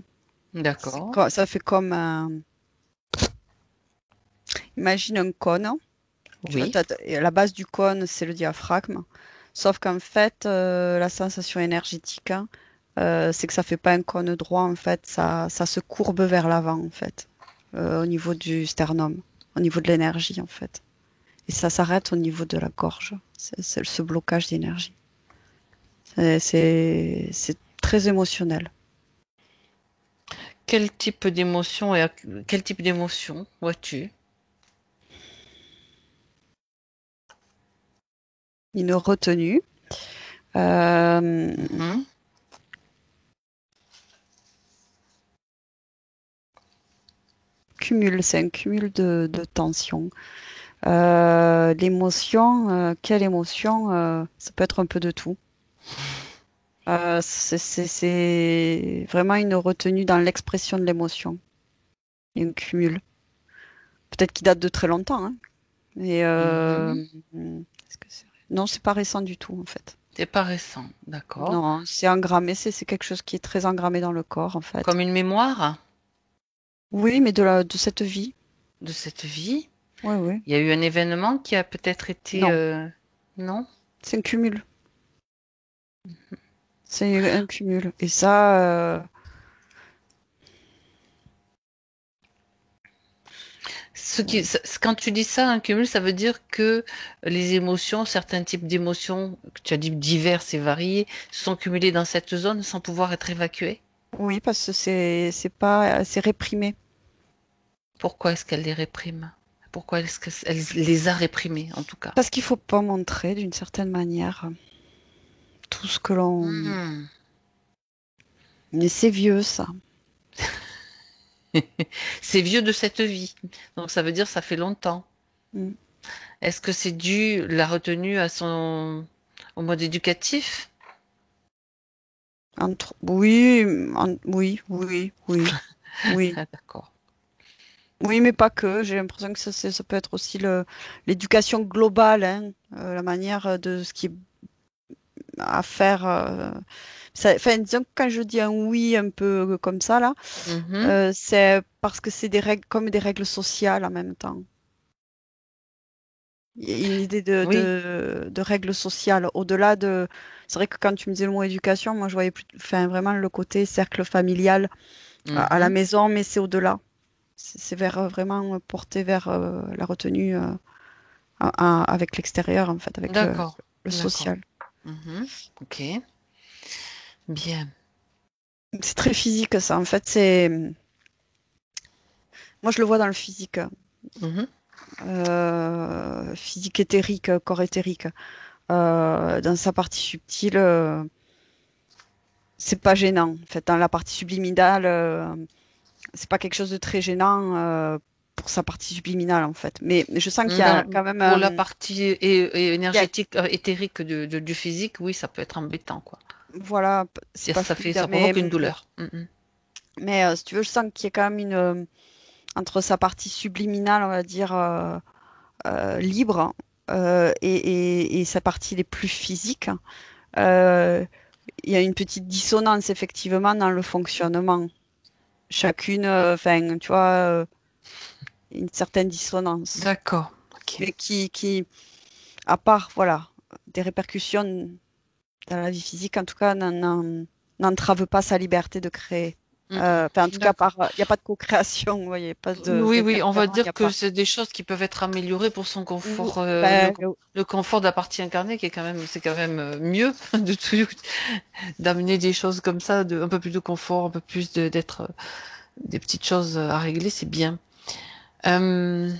D'accord. Ça fait comme imagine un cône. Tu vois, Oui. et la base du cône, c'est le diaphragme. Sauf qu'en fait, la sensation énergétique, hein, c'est que ça fait pas un cône droit, en fait. Ça se courbe vers l'avant, en fait, au niveau du sternum, au niveau de l'énergie, en fait. Et ça s'arrête au niveau de la gorge. C'est ce blocage d'énergie. C'est très émotionnel. Quel type d'émotion quel type d'émotion vois-tu? Une retenue. Euh, Mhm. c'est un cumul de tensions. L'émotion, quelle émotion? Ça peut être un peu de tout. C'est vraiment une retenue dans l'expression de l'émotion. Il y a un cumul. Peut-être qu'il date de très longtemps, hein. Et Mhm. est-ce que c'est vrai? Non, c'est pas récent du tout, en fait. C'est pas récent. D'accord. Non, c'est engrammé, c'est quelque chose qui est très engrammé dans le corps, en Comme fait. une mémoire Oui, mais de cette vie. de cette vie. Oui, oui. Il y a eu un événement qui a peut-être été... Non, Non? c'est un cumul. C'est un cumul. Et ça, Quand tu dis ça, un cumul, ça veut dire que les émotions, certains types d'émotions, que tu as dit diverses et variées, sont cumulées dans cette zone sans pouvoir être évacuées. oui, parce que c'est pas, c'est réprimé. Pourquoi est-ce qu'elle les réprime? Pourquoi est-ce qu'elle les a réprimées, en tout cas? Parce qu'il faut pas montrer d'une certaine manière tout ce que l'on. Hmm. Mais c'est vieux, ça. C'est vieux de cette vie. Donc ça veut dire ça fait longtemps. Mm. Est-ce que c'est dû la retenue au mode éducatif? Oui, oui, oui, oui, oui. Ah, d'accord. Oui, mais pas que. J'ai l'impression que ça peut être aussi l'éducation globale, hein, la manière de ce qui est à faire. Enfin, disons que quand je dis un oui un peu comme ça, là, Mhm. c'est parce que c'est des règles comme des règles sociales en même temps. Il y a une idée Oui. de règles sociales. Au-delà de. C'est vrai que quand tu me disais le mot éducation, moi je voyais plus, enfin, vraiment le côté cercle familial à la Mhm. maison, mais c'est au-delà. C'est vers vraiment porté vers la retenue avec l'extérieur, en fait, avec D'accord. le D'accord. social. Mhm. Ok. Bien. C'est très physique, ça. En fait, c'est. Moi, je le vois dans le physique. Mhm. Physique éthérique, corps éthérique. Dans sa partie subtile, c'est pas gênant. En fait, dans la partie subliminale, c'est pas quelque chose de très gênant pour sa partie subliminale, en fait. Mais je sens qu'il y a quand même. Pour la partie Il y a- énergétique, éthérique du physique, oui, ça peut être embêtant, quoi. voilà, c'est pas fluide. Ça provoque une douleur. Mhm. Mais si tu veux, je sens qu'il y a quand même entre sa partie subliminale, on va dire, libre, et sa partie les plus physiques. euh, il y a une petite dissonance, effectivement, dans le fonctionnement. Chacune, enfin, tu vois, une certaine dissonance. D'accord. Ok. Mais qui, à part, voilà, des répercussions dans la vie physique, en tout cas, n'entrave pas sa liberté de créer. Mhm. Enfin, en tout cas, D'accord. il n'y a pas de co-création, vous voyez, pas Oui, oui, on va d'interférence, il n'y dire a que pas. c'est des choses qui peuvent être améliorées pour son confort, Ben, le confort de la partie incarnée, qui est quand même, c'est quand même mieux de tout, d'amener des choses comme ça, un peu plus de confort, un peu plus d'être des petites choses à régler, c'est bien. Euh,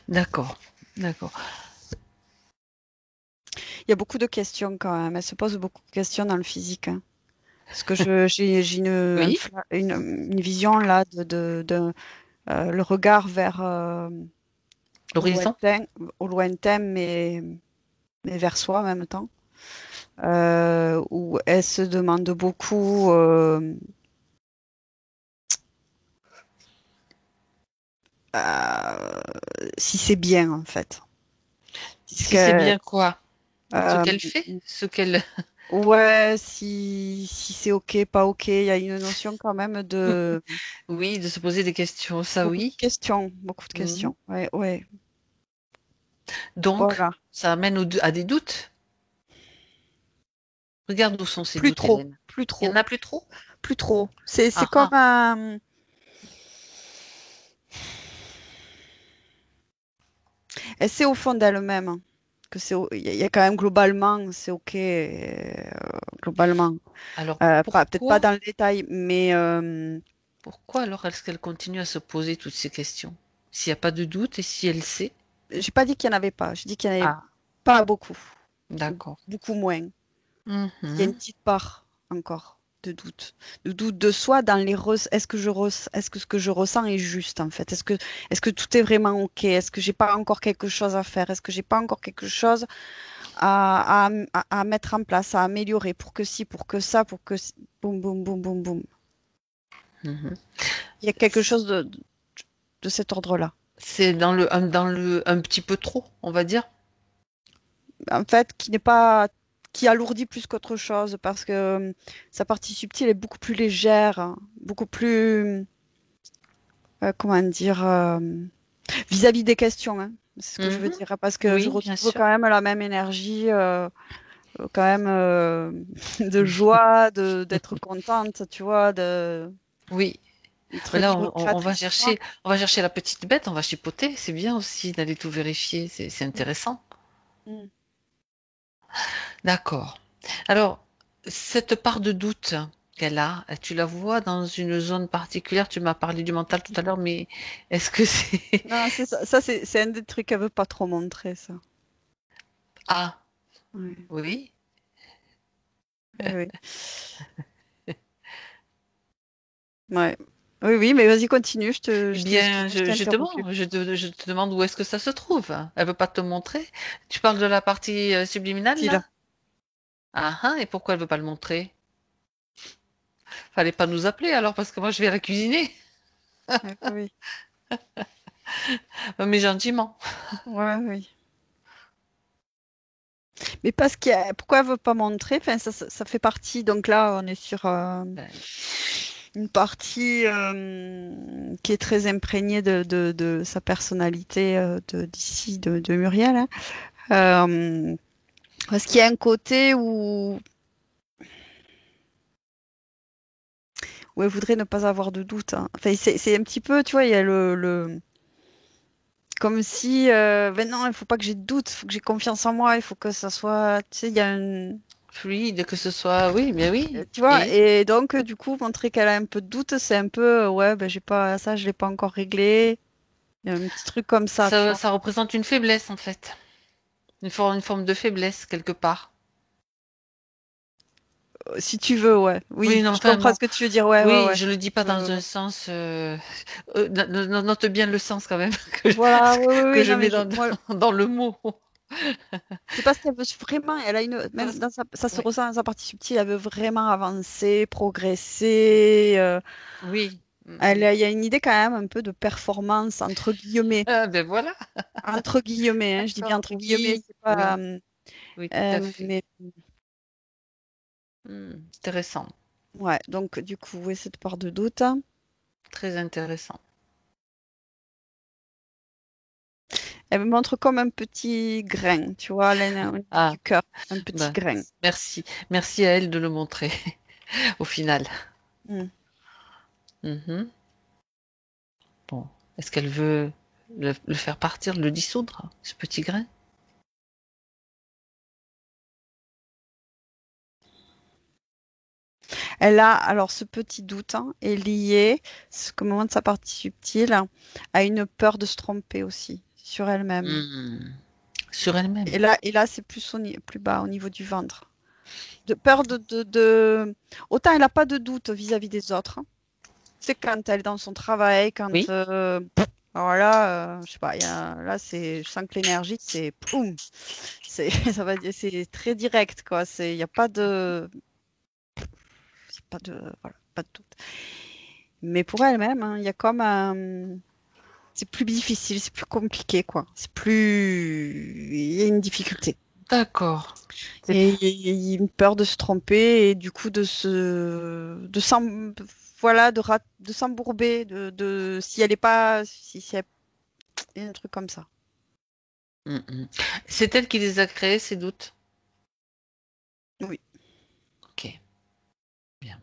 d'accord, d'accord. il y a beaucoup de questions quand même. Elle se pose beaucoup de questions dans le physique, hein. Parce que j'ai Oui, une vision là le regard vers au l'horizon. lointain, au lointain, mais vers soi en même temps. Où elle se demande beaucoup euh, si c'est bien en fait. Si c'est Puisque, bien quoi? Ce euh, qu'elle fait, ce qu'elle. ouais, si c'est ok, pas ok, il y a une notion quand même de Oui, de se poser des questions, ça beaucoup de oui. questions, beaucoup de Mhm. questions. Ouais, ouais, Donc, voilà. ça amène à des doutes. Regarde où sont ces Plus doutes, trop, Hélène. plus Il y en trop, a plus trop? plus trop. C'est Ah comme ah. un. Elle sait au fond d'elle-même, hein, que il y a quand même globalement, c'est ok, globalement. Alors Peut-être pas pourquoi, dans le détail, mais pourquoi alors est-ce qu'elle continue à se poser toutes ces questions? S'il n'y a pas de doute et si elle sait? j'ai pas dit qu'il n'y en avait pas. J'ai dit qu'il n'y en avait Ah, pas beaucoup, ou d'accord. beaucoup moins. Il y a une Mhm. petite part encore de doute de soi dans est-ce que ce que je ressens est juste en fait? Est-ce que tout est vraiment ok? Est-ce que j'ai pas encore quelque chose à faire? Est-ce que j'ai pas encore quelque chose à mettre en place, à améliorer pour que ci, pour que ça, boum, boum, boum, boum, boum. Mhm. Il y a quelque chose de cet ordre-là. C'est dans le un petit peu trop, on va dire. En fait, qui n'est pas, qui alourdit plus qu'autre chose parce que sa partie subtile est beaucoup plus légère, hein, beaucoup plus, comment dire, vis-à-vis des questions, hein, c'est ce que je veux Mhm. dire, hein, parce que je Oui, bien retrouve sûr. quand même la même énergie quand même de joie, d'être contente, tu vois, Oui, d'être mais là, libre créatrice, tu vois. on va chercher la petite bête, on va chipoter. C'est bien aussi d'aller tout vérifier, c'est Mm. intéressant. Mm. D'accord. Alors, cette part de doute qu'elle a, tu la vois dans une zone particulière? Tu m'as parlé du mental tout à l'heure, mais est-ce que c'est... Non, c'est ça. Ça, c'est un des trucs qu'elle veut pas trop montrer, ça. Ah, Oui, oui. oui, oui. Ouais. Oui, oui, mais vas-y, continue. Eh bien, Excuse-moi, je t'ai interrompu. je te demande où est-ce que ça se trouve. Elle veut pas te montrer. Tu parles de la partie subliminale, Dis là. là? Ah, ah, et pourquoi elle veut pas le montrer? Fallait pas nous appeler alors, parce que moi, je vais la cuisiner. Ouais, oui, Mais gentiment. ouais, oui. Mais parce que pourquoi elle veut pas montrer? Enfin, ça fait partie. Donc là, on est sur Ben, une partie qui est très imprégnée de sa personnalité d'ici, de Muriel, hein. Euh, Parce qu'il y a un côté où elle voudrait ne pas avoir de doute, hein. Enfin, c'est un petit peu, tu vois, il y a comme si, ben non, il faut pas que j'ai de doute, il faut que j'ai confiance en moi, il faut que ça soit, tu sais, il y a un, fluide, que ce soit... Oui, bien oui. tu vois, Et et donc, du coup, montrer qu'elle a un peu de doute, c'est un peu, ouais, ben j'ai pas, ça, je l'ai pas encore réglé. Il y a un petit truc comme ça, tu vois. ça représente une faiblesse, en fait. Une forme de faiblesse, quelque part. Si tu veux, ouais. Oui, Oui, non, je enfin, comprends non. ce que tu veux dire, ouais, ouais, Oui, ouais. je le dis pas dans un sens... note bien le sens, quand même, Voilà, oui, oui, que oui, je non, mais mets moi, dans le mot. c'est parce qu'elle veut vraiment, elle a même Parce- dans ça se ouais. ressent dans sa partie subtile, elle veut vraiment avancer, progresser. Oui. Il y a une idée quand même un peu de performance, entre guillemets. Ah, ben voilà. Entre guillemets, hein, je dis bien D'accord. entre guillemets, Oui, c'est pas. oui, oui, tout à fait. Mais Intéressant. ouais, donc du coup, oui, cette part de doute. Très intéressant. Elle me montre comme un petit grain, tu vois, au niveau Ah, du cœur, un petit ben, grain. merci. Merci à elle de le montrer, au final. Mm. Mhm. Bon. Est-ce qu'elle veut le faire partir, le dissoudre, ce petit grain? Elle a, alors ce petit doute, hein, est lié, au moment de sa partie subtile, à une peur de se tromper aussi sur elle-même. Hmm. Sur elle-même. Et là c'est plus, plus bas, au niveau du ventre. De peur Autant elle n'a pas de doute vis-à-vis des autres, hein. C'est quand elle est dans son travail, quand... Oui. alors là, je sais pas, là, je sens que l'énergie, c'est... Poum! Ça va dire, c'est très direct, quoi. Il n'y a pas de... Pas de... Voilà, pas de doute. Mais pour elle-même, hein, il y a comme un... C'est plus difficile, c'est plus compliqué, quoi. C'est plus... Il y a une difficulté. D'accord. C'est Et il y a une peur de se tromper et du coup voilà, de s'embourber, si elle est pas, si elle- il y a un truc comme ça. Mhm. C'est elle qui les a créés, ces doutes. Oui. Ok, bien.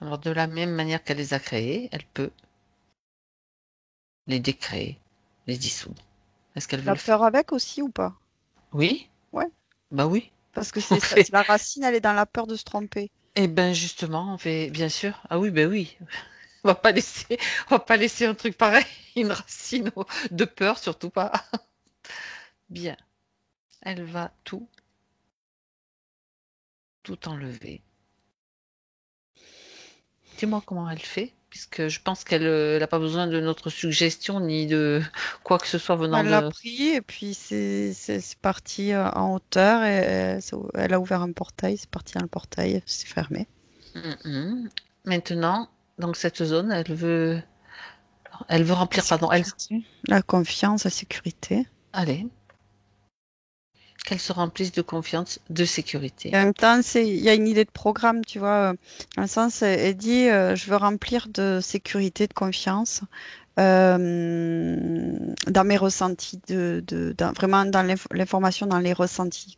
Alors, de la même manière qu'elle les a créés, elle peut les décréer, les dissoudre. Est-ce qu'elle veut La le faire? peur avec aussi ou pas? Oui? Ouais. Bah oui. Parce que On fait. la racine, elle est dans la peur de se tromper. Eh ben justement, on fait bien sûr. Ah oui, ben oui. On va pas laisser un truc pareil, une racine de peur, surtout pas. Bien. Elle va tout enlever. Dis-moi comment elle fait, puisque je pense qu'elle n'a pas besoin de notre suggestion ni de quoi que ce soit venant Elle l'a de. pris et puis c'est parti en hauteur et elle a ouvert un portail, c'est parti dans le portail, c'est fermé. Mhm. Maintenant, donc cette zone, elle veut La remplir, pardon, sécurité, la confiance, la sécurité. allez, qu'elle se remplisse de confiance, de sécurité. Et en même temps, il y a une idée de programme, tu vois, dans le sens, elle dit, je veux remplir de sécurité, de confiance, dans mes ressentis, vraiment dans l'information, dans les ressentis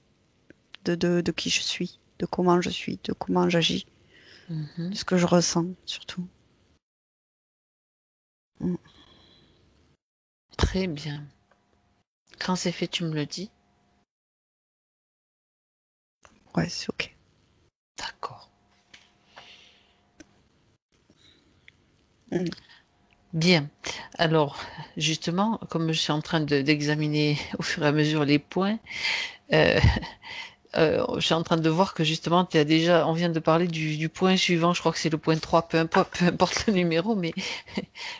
de qui je suis, de comment je suis, de comment j'agis, de ce que je ressens surtout. Très bien. Quand c'est fait, tu me le dis. Ouais, c'est ok. D'accord. Mm. Bien. Alors, justement, comme je suis en train d'examiner au fur et à mesure les points, euh, je suis en train de voir que justement, on vient de parler du point suivant, je crois que c'est le point 3, peu importe le numéro, mais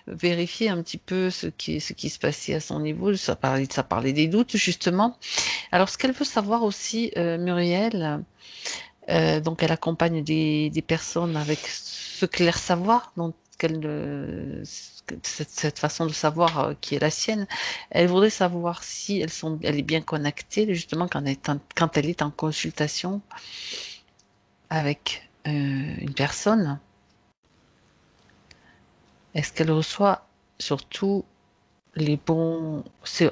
vérifier un petit peu ce qui se passait à son niveau. Ça parlait des doutes, justement. Alors, ce qu'elle veut savoir aussi, Muriel, donc elle accompagne des personnes avec ce clair savoir, donc cette façon de savoir qui est la sienne. Elle voudrait savoir si elle est bien connectée, justement, quand elle est en consultation avec une personne. Est-ce qu'elle reçoit surtout les bons...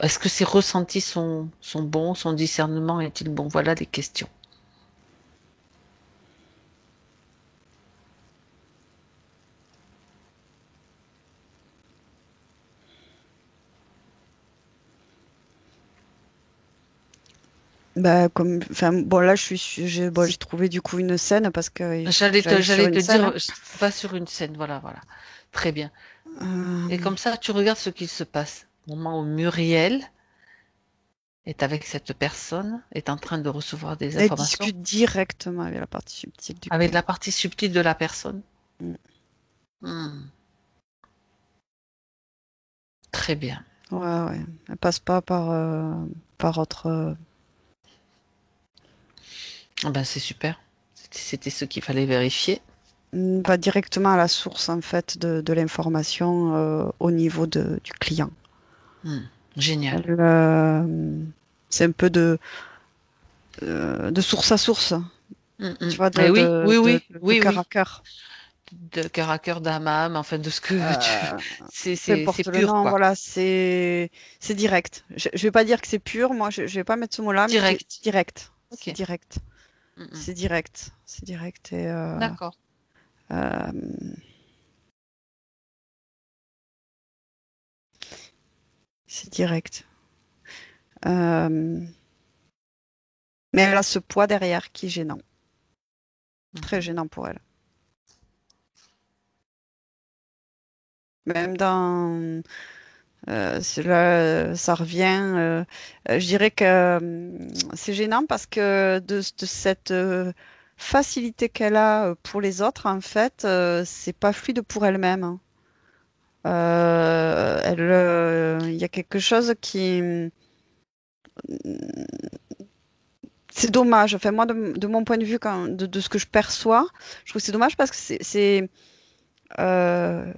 Est-ce que ses ressentis sont bons, son discernement est-il bon? Voilà les questions. Bah, enfin, bon, là, j'ai trouvé du coup une scène parce que j'allais sur J'allais une te scène. dire, va sur une scène, voilà, voilà. Très bien. Et Euh, comme ça, tu regardes ce qu'il se passe. Au moment où Muriel est avec cette personne, est en train de recevoir des Elle informations discute directement avec la partie subtile du avec coup. la partie subtile de la personne. Mm. Hmm, très bien. Ouais, ouais. Elle passe pas par autre. Ah ben, c'est super. C'était ce qu'il fallait vérifier. Va directement à la source en fait de l'information au niveau du client. Hmm, génial. Elle, c'est un peu de source à source, Hmm, hmm. tu vois, Eh oui, oui, oui, de oui, cœur à oui. cœur. De cœur à cœur d'âme à âme, enfin de ce que tu... Euh, peu C'est importe le pur, nom, quoi. voilà, c'est direct. Je vais pas dire que c'est pur, moi je vais pas mettre ce mot-là, mais Direct. direct. C'est Ok. direct. Hmm, hmm. C'est direct. C'est direct et D'accord. euh, c'est direct. Euh, mais elle a ce poids derrière qui est gênant. Très Mhm. gênant pour elle. Même dans ça revient. Je dirais que c'est gênant parce que de cette facilité qu'elle a pour les autres, en fait, c'est pas fluide pour elle-même, hein. Il y a quelque chose qui, c'est dommage. Enfin, moi, de mon point de vue, de ce que je perçois, je trouve que c'est dommage parce que euh,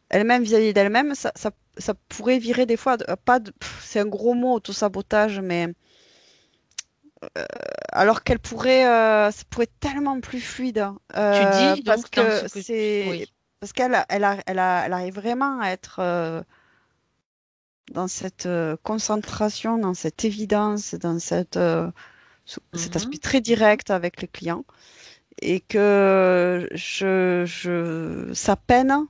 elle-même vis-à-vis d'elle-même, ça pourrait virer des fois, pas c'est un gros mot, auto-sabotage, mais alors qu'elle ça pourrait être tellement plus fluide, hein. Tu dis Parce donc dans que ce que... c'est, Oui. parce elle arrive vraiment à être dans cette concentration, dans cette évidence, dans cet aspect Mhm. très direct avec les clients, et que ça peine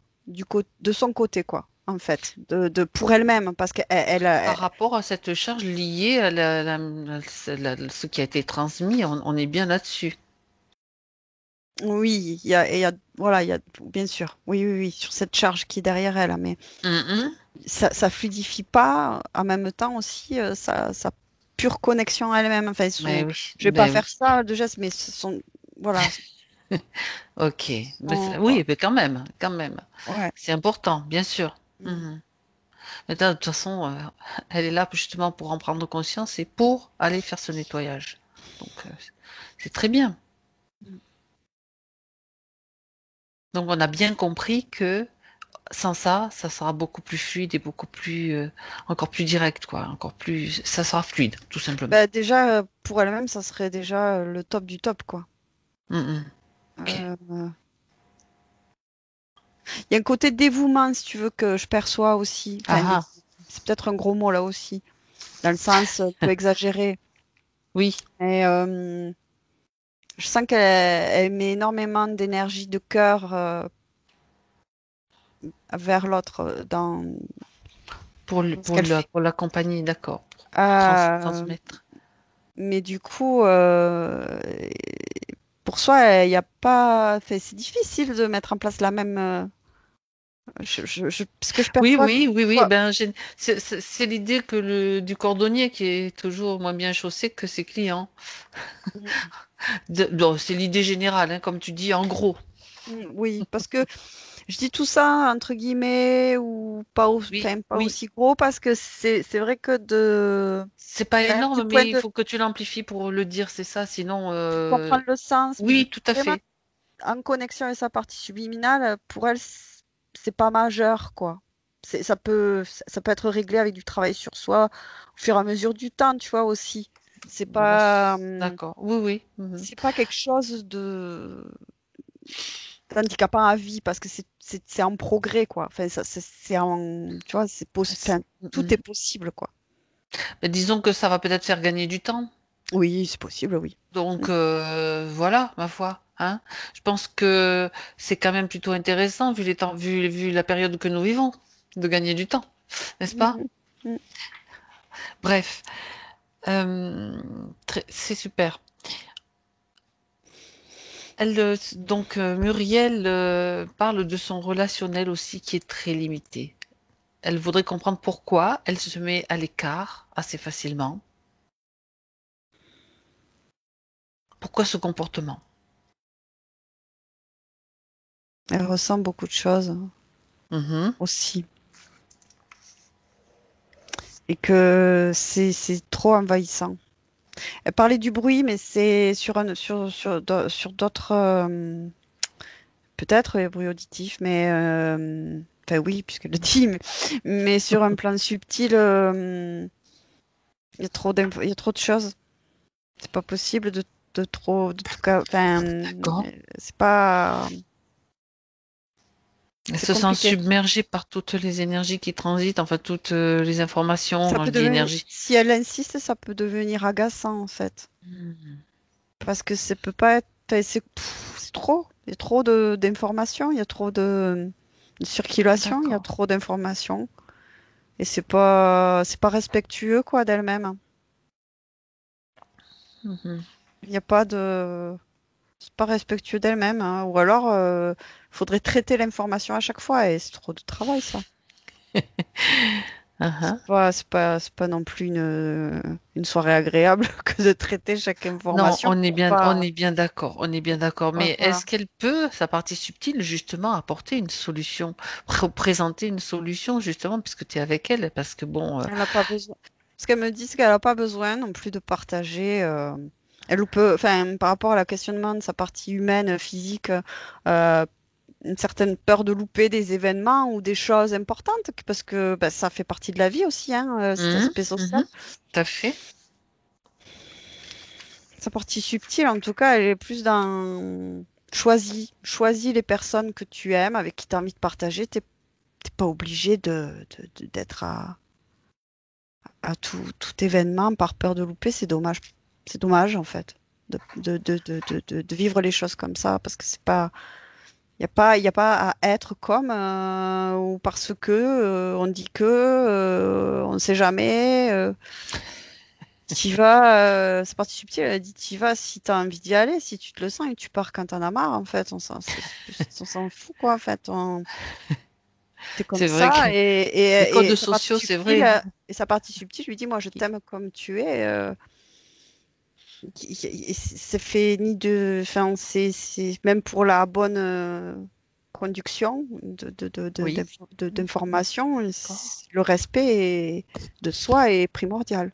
de son côté, quoi, en fait, pour elle-même, parce qu'elle, Par rapport à cette charge liée à ce qui a été transmis, on est bien là-dessus. oui, voilà, bien sûr, oui, oui, oui, sur cette charge qui est derrière elle, hein, mais Mhm. ça fluidifie pas en même temps aussi sa pure connexion à elle-même. Enfin, Mais oui, je vais pas ben faire oui. ça de geste, mais voilà, Ok. Oui, mais quand même. ouais. C'est important, bien sûr. Mm. Mhm. Mais de toute façon, elle est là justement pour en prendre conscience et pour aller faire ce nettoyage. Donc, c'est très bien. Donc, on a bien compris que sans ça, ça sera beaucoup plus fluide et beaucoup plus, encore plus direct, quoi. Encore plus, ça sera fluide, tout simplement. Bah, déjà, pour elle-même, ça serait déjà le top du top, quoi. Mhm. Ok. Euh, Il y a un côté dévouement, si tu veux, que je perçois aussi. Enfin, Ah, ah. c'est peut-être un gros mot là aussi, dans le sens un peu exagéré. Oui. Mais je sens qu'elle met énormément d'énergie de cœur vers l'autre dans ce qu'elle fait. pour l'accompagner, d'accord. Euh, Transmettre. mais du coup, pour soi, il y a pas, enfin, c'est difficile de mettre en place la même. Ce que je Oui, perçois, oui, oui, oui. toi, Ben, c'est l'idée que du cordonnier qui est toujours moins bien chaussé que ses clients. Non, c'est l'idée générale, hein, comme tu dis, en gros. oui, parce que je dis tout ça entre guillemets ou pas, Oui, enfin, pas oui. aussi gros parce que c'est vrai que C'est pas quand même, du énorme, point mais il de faut que tu l'amplifies pour le dire, c'est ça. Sinon, comprendre le sens, mais oui, tout à vraiment fait. en connexion avec sa partie subliminale, pour elle, c'est pas majeur, quoi. Ça peut être réglé avec du travail sur soi au fur et à mesure du temps, tu vois, aussi. C'est Bon, pas, d'accord. Oui, oui. Mhm. c'est pas quelque chose d'handicapant à vie parce que c'est en progrès, quoi. Enfin, c'est en, tu vois, enfin, tout est Mhm. possible, quoi. Mais disons que ça va peut-être faire gagner du temps. Oui, c'est possible, oui. Mm. Donc voilà, ma foi. Hein. Je pense que c'est quand même plutôt intéressant vu les temps, vu la période que nous vivons, de gagner du temps, n'est-ce pas? Mhm. Mm. Bref, euh, c'est super. Muriel parle de son relationnel aussi qui est très limité. Elle voudrait comprendre pourquoi elle se met à l'écart assez facilement. Pourquoi ce comportement? Elle ressent beaucoup de choses Mhm. aussi. Et que c'est trop envahissant. Elle parlait du bruit, mais c'est sur d'autres, peut-être les bruits auditifs, mais enfin oui, puisqu'elle le dit, mais sur un plan subtil, il y a trop de choses. C'est pas possible de trop, de tout cas, enfin, D'accord. c'est pas, Elle c'est se sent compliqué. submergée par toutes les énergies qui transitent, enfin toutes les informations, Ça quand peut je dis devenir, énergie. si elle insiste, ça peut devenir agaçant en fait, Mhm. parce que ça peut pas être, enfin, c'est trop, il y a trop d'informations, il y a trop de circulation, il y a D'accord. trop d'informations. Et c'est pas respectueux, quoi, d'elle-même. Mhm. Il n'y a pas de, c'est pas respectueux d'elle-même, hein. Ou alors, faudrait traiter l'information à chaque fois et c'est trop de travail, ça. Ah, C'est pas non plus une soirée agréable que de traiter chaque non, information pour on pas, est bien d'accord, on est bien d'accord. Mais voilà. est-ce qu'elle peut, sa partie subtile, justement, apporter une solution, présenter une solution, justement, puisque tu es avec elle? Parce que bon, Elle n'a pas besoin. Ce qu'elle me dit, c'est qu'elle n'a pas besoin non plus de partager. Elle peut, enfin, par rapport à la questionnement de sa partie humaine, physique, une certaine peur de louper des événements ou des choses importantes, parce que bah, ça fait partie de la vie aussi, hein, cet mhm, aspect social. mhm, tout à fait. Sa partie subtile, en tout cas, elle est plus dans choisis les personnes que tu aimes, avec qui tu as envie de partager. T'es pas obligé d'être à tout événement par peur de louper. C'est dommage. C'est dommage, en fait, de vivre les choses comme ça, parce que c'est pas. Il y a pas à être comme ou parce que on dit que on ne sait jamais. T'y vas, c'est parti subtil, elle a dit t'y vas si t'as envie d'y aller, si tu te le sens et tu pars quand t'en as marre en fait. On s'en fout quoi en fait. T'es comme C'est vrai que ça les et codes sa partie sociaux, c'est subtile vrai. je lui dis moi je t'aime comme tu es. C'est fait ni de, enfin c'est même pour la bonne conduction Oui. d'information, D'accord. le respect de soi est primordial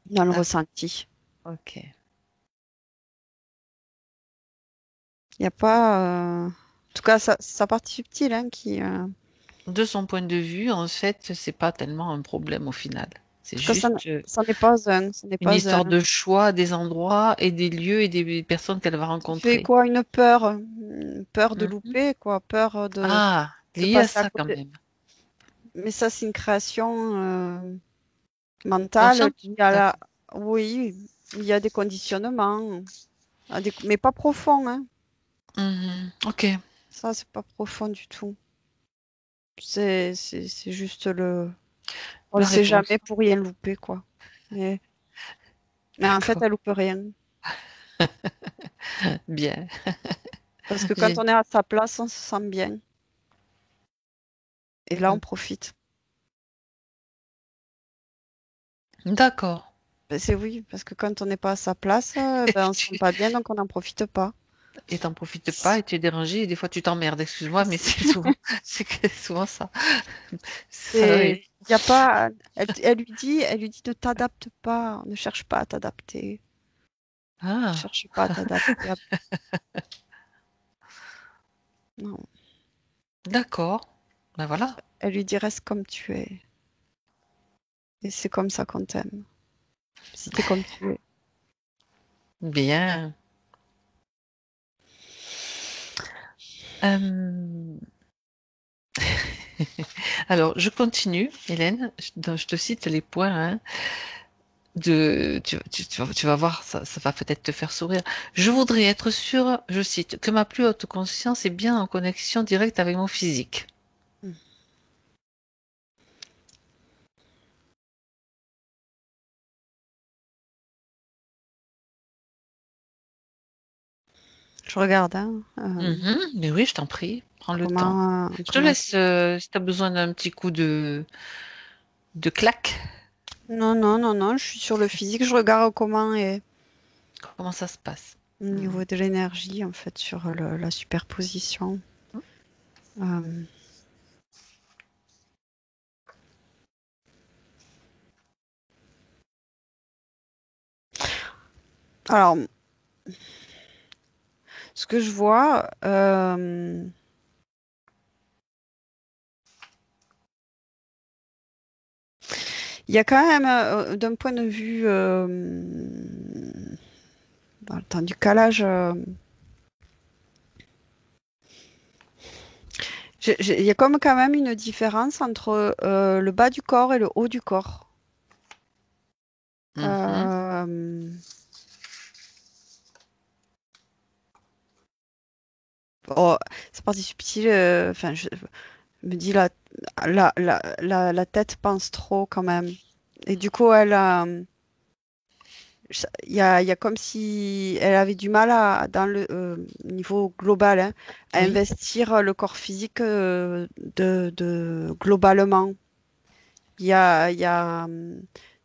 dans le D'accord. ressenti. Ok. Il n'y a pas, en tout cas, sa partie subtile hein, qui, en De son point de vue, en fait, c'est pas tellement un problème au final. C'est tout cas, ça, juste ça n'est pas un, ça n'est une pas un. histoire de choix des endroits et des lieux et des personnes qu'elle va Ça fait rencontrer. quoi? Une peur de Mhm. louper, quoi, peur Ah, de lié à passer à ça quand côté. même. Mais ça, c'est une création mentale Consciente? liée à la, D'accord. oui, Il y a des conditionnements, mais pas profonds, hein. Ok, Ça, c'est pas profond du tout. C'est juste on le la sait réponse. jamais pour rien louper, quoi. Mais, mais en fait, D'accord. elle loupe rien. Bien, Parce que quand bien. on est à sa place, on se sent bien. Et là, on Mm. profite. D'accord. Ben, c'est oui, parce que quand on n'est pas à sa place, ben, on se sent pas bien, donc on n'en profite pas. Et t'en profites pas et tu es dérangé et des fois tu t'emmerdes. Excuse-moi, mais c'est souvent, souvent ça. Ça arrive. Y a pas, elle lui dit, ne t'adapte pas, ne cherche pas à t'adapter, ne Ah, cherche pas à t'adapter. Non, d'accord. Ben voilà. elle lui dit, reste comme tu es. Et c'est comme ça qu'on t'aime. Si t'es comme tu es. Bien. Euh, Alors, je continue, Hélène. Je te cite les points, hein, tu vas voir, ça va peut-être te faire sourire. Je voudrais être sûre, je cite, que ma plus haute conscience est bien en connexion directe avec mon physique. Hmm. Je regarde, hein, Mais oui, je t'en prie, prends le temps. Je te comment. laisse, si tu as besoin d'un petit coup de claque, Non, non, non, non, je suis sur le physique, je regarde comment est comment ça se passe. au Hmm. niveau de l'énergie, en fait, sur la superposition. Euh, alors, ce que je vois, il y a quand même, d'un point de vue dans le temps du calage, il y a comme quand même une différence entre le bas du corps et le haut du corps. Mhm. Euh, oh, c'est parti subtil. Enfin, je me dis la tête pense trop quand même. Et du coup, il y a comme si elle avait du mal dans le niveau global, hein, à Oui. investir le corps physique globalement.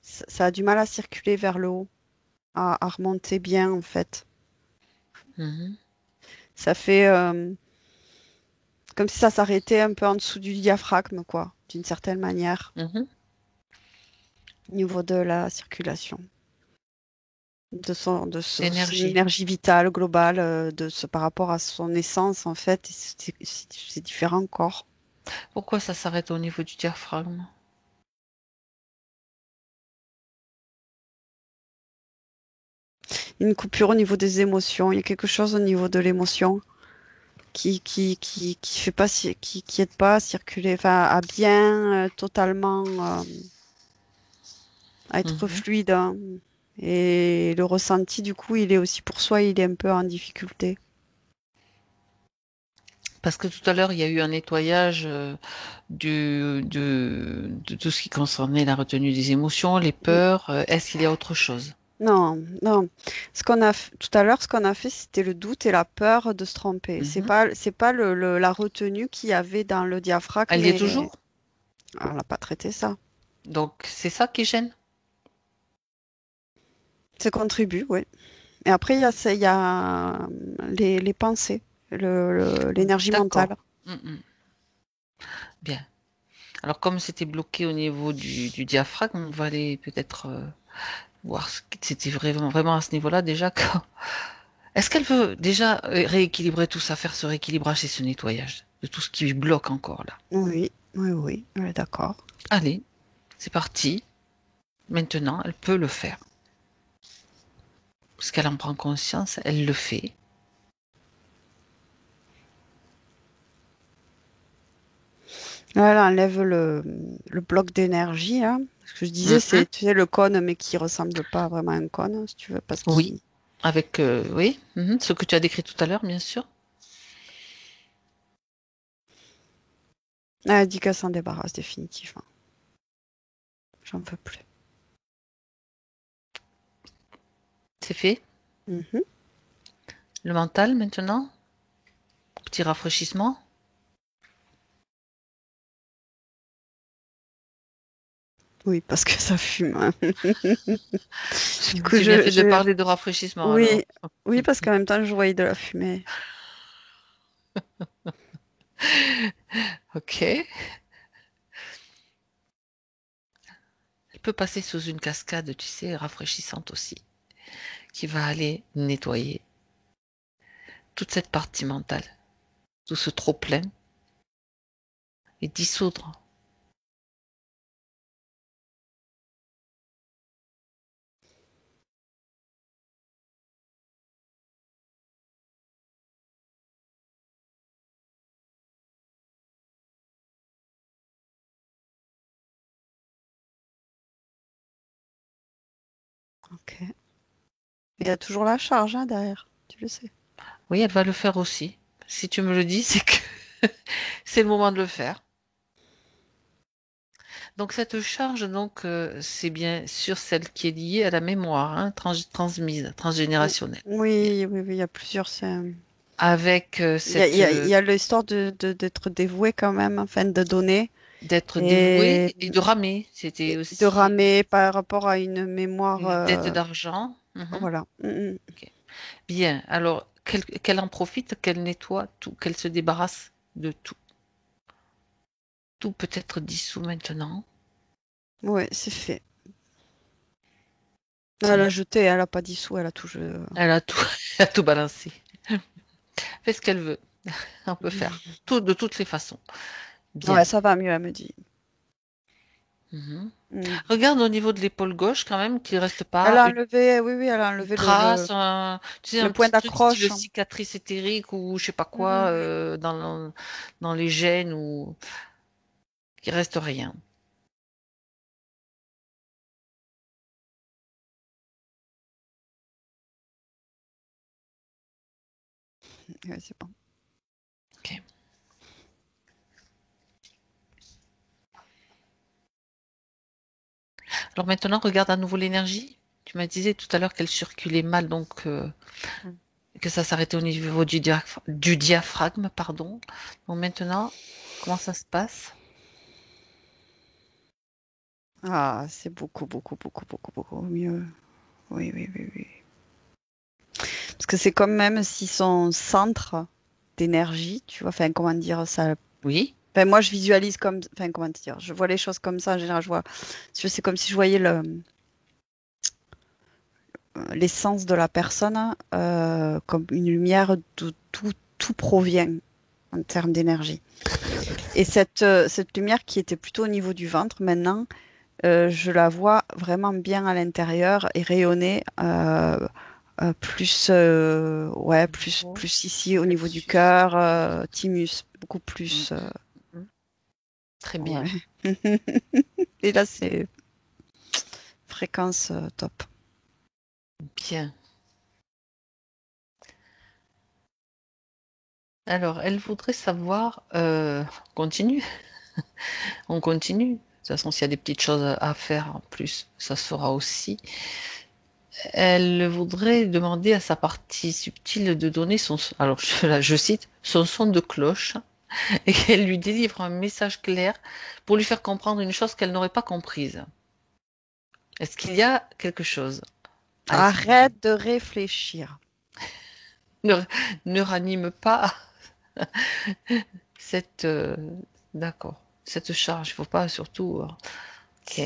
Ça a du mal à circuler vers le haut, à remonter bien en fait. Mhm. Ça fait comme si ça s'arrêtait un peu en dessous du diaphragme, quoi, d'une certaine manière, Mhm. au niveau de la circulation, son L'énergie. énergie vitale globale, par rapport à son essence en fait, et c'est différent encore. Pourquoi ça s'arrête au niveau du diaphragme? Une coupure au niveau des émotions, il y a quelque chose au niveau de l'émotion qui fait pas, qui aide pas à circuler, enfin, à bien totalement à être Mhm. fluide, hein. Et le ressenti, du coup, il est aussi pour soi, il est un peu en difficulté. Parce que tout à l'heure, il y a eu un nettoyage de tout ce qui concernait la retenue des émotions, les Mm. peurs. Est-ce qu'il y a autre chose? Non, non. Tout à l'heure, ce qu'on a fait, c'était le doute et la peur de se tromper. Mhm. C'est pas la retenue qu'il y avait dans le diaphragme, Elle y est mais toujours? on n'a pas traité ça. Donc, c'est ça qui gêne? Ça contribue, oui. Et après, il y a les pensées, l'énergie D'accord. mentale. Mhm. Bien. Alors, comme c'était bloqué au niveau du diaphragme, on va aller peut-être voir ce que c'était vraiment, vraiment à ce niveau-là déjà. Est-ce qu'elle veut déjà rééquilibrer tout ça, faire ce rééquilibrage et ce nettoyage de tout ce qui bloque encore là? Oui, oui, oui, ouais, d'accord. Allez, c'est parti. Maintenant, elle peut le faire. Parce qu'elle en prend conscience, elle le fait. Là, elle enlève le bloc d'énergie, hein. Ce que je disais, Mhm. c'est, tu sais, le cône, mais qui ressemble pas vraiment à un cône, si tu veux, parce Oui, qu'il avec oui, ce que tu as décrit tout à l'heure, bien sûr. a dit qu'elle s'en débarrasse définitivement. J'en peux plus. C'est fait. Mhm. Le mental maintenant, petit rafraîchissement. Oui, parce que ça fume, hein. Du coup, J'ai bien fait de parler de rafraîchissement alors. oui, oui, parce qu'en même temps, je voyais de la fumée. Ok. Elle peut passer sous une cascade, tu sais, rafraîchissante aussi, qui va aller nettoyer toute cette partie mentale, tout ce trop-plein et dissoudre. Ok. Il y a toujours la charge, hein, derrière, tu le sais. Oui, elle va le faire aussi. Si tu me le dis, c'est que c'est le moment de le faire. Donc cette charge, donc, c'est bien sûr celle qui est liée à la mémoire, hein, transmise, transgénérationnelle. Oui, oui, oui, il y a plusieurs. Avec Il y a l'histoire d'être dévoué quand même, enfin, de donner d'être et dévoué et de ramer. C'était de aussi ramer par rapport à une mémoire. une dette d'argent. Mhm. Voilà. Ok. Bien. Alors, qu'elle en profite, qu'elle nettoie tout, qu'elle se débarrasse de tout. Tout peut être dissous maintenant. Ouais, c'est fait. Elle a Bien. jeté, elle a pas dissous, elle a tout. Elle a tout, elle a tout balancé. Fait ce qu'elle veut. On peut faire tout de toutes les façons. Ouais, Bien. ça va mieux, elle me dit. Mhm. Mm. Regarde au niveau de l'épaule gauche quand même qu'il ne reste Elle pas a enlevé, oui, oui, elle a une enlevé trace, tu sais, le un point petit truc style d'accroche. cicatrice éthérique ou je sais pas quoi Mm. dans les gènes ou qu'il reste rien. Ouais, c'est bon. Ok. Alors maintenant, regarde à nouveau l'énergie. Tu m'as dit tout à l'heure qu'elle circulait mal, donc que ça s'arrêtait au niveau du diaphragme, pardon. Donc maintenant, comment ça se passe? Ah, c'est beaucoup, beaucoup, beaucoup, beaucoup, beaucoup mieux. Oui, oui, oui, oui. Parce que c'est comme même si son centre d'énergie, tu vois, enfin, comment dire ça. Oui. Enfin, moi, je visualise comme, enfin, comment te dire, je vois les choses comme ça. En général, je vois, c'est comme si je voyais l'essence de la personne comme une lumière d'où tout provient en termes d'énergie. Et cette lumière qui était plutôt au niveau du ventre, maintenant, je la vois vraiment bien à l'intérieur et rayonner plus, ouais, Niveau plus ici au niveau du plexus. cœur, thymus, beaucoup Mm, plus. mm, mm. Très Ouais. bien. Et là, c'est fréquence top. Bien. Alors, elle voudrait savoir, continue, on continue. De toute façon, s'il y a des petites choses à faire en plus, ça se fera aussi. Elle voudrait demander à sa partie subtile de donner son, alors je cite, son son de cloche, et qu'elle lui délivre un message clair pour lui faire comprendre une chose qu'elle n'aurait pas comprise. Est-ce qu'il y a quelque chose à exprimer? Arrête de réfléchir. Ne, ne ranime pas cette, d'accord, cette charge. Il faut pas surtout. Ok.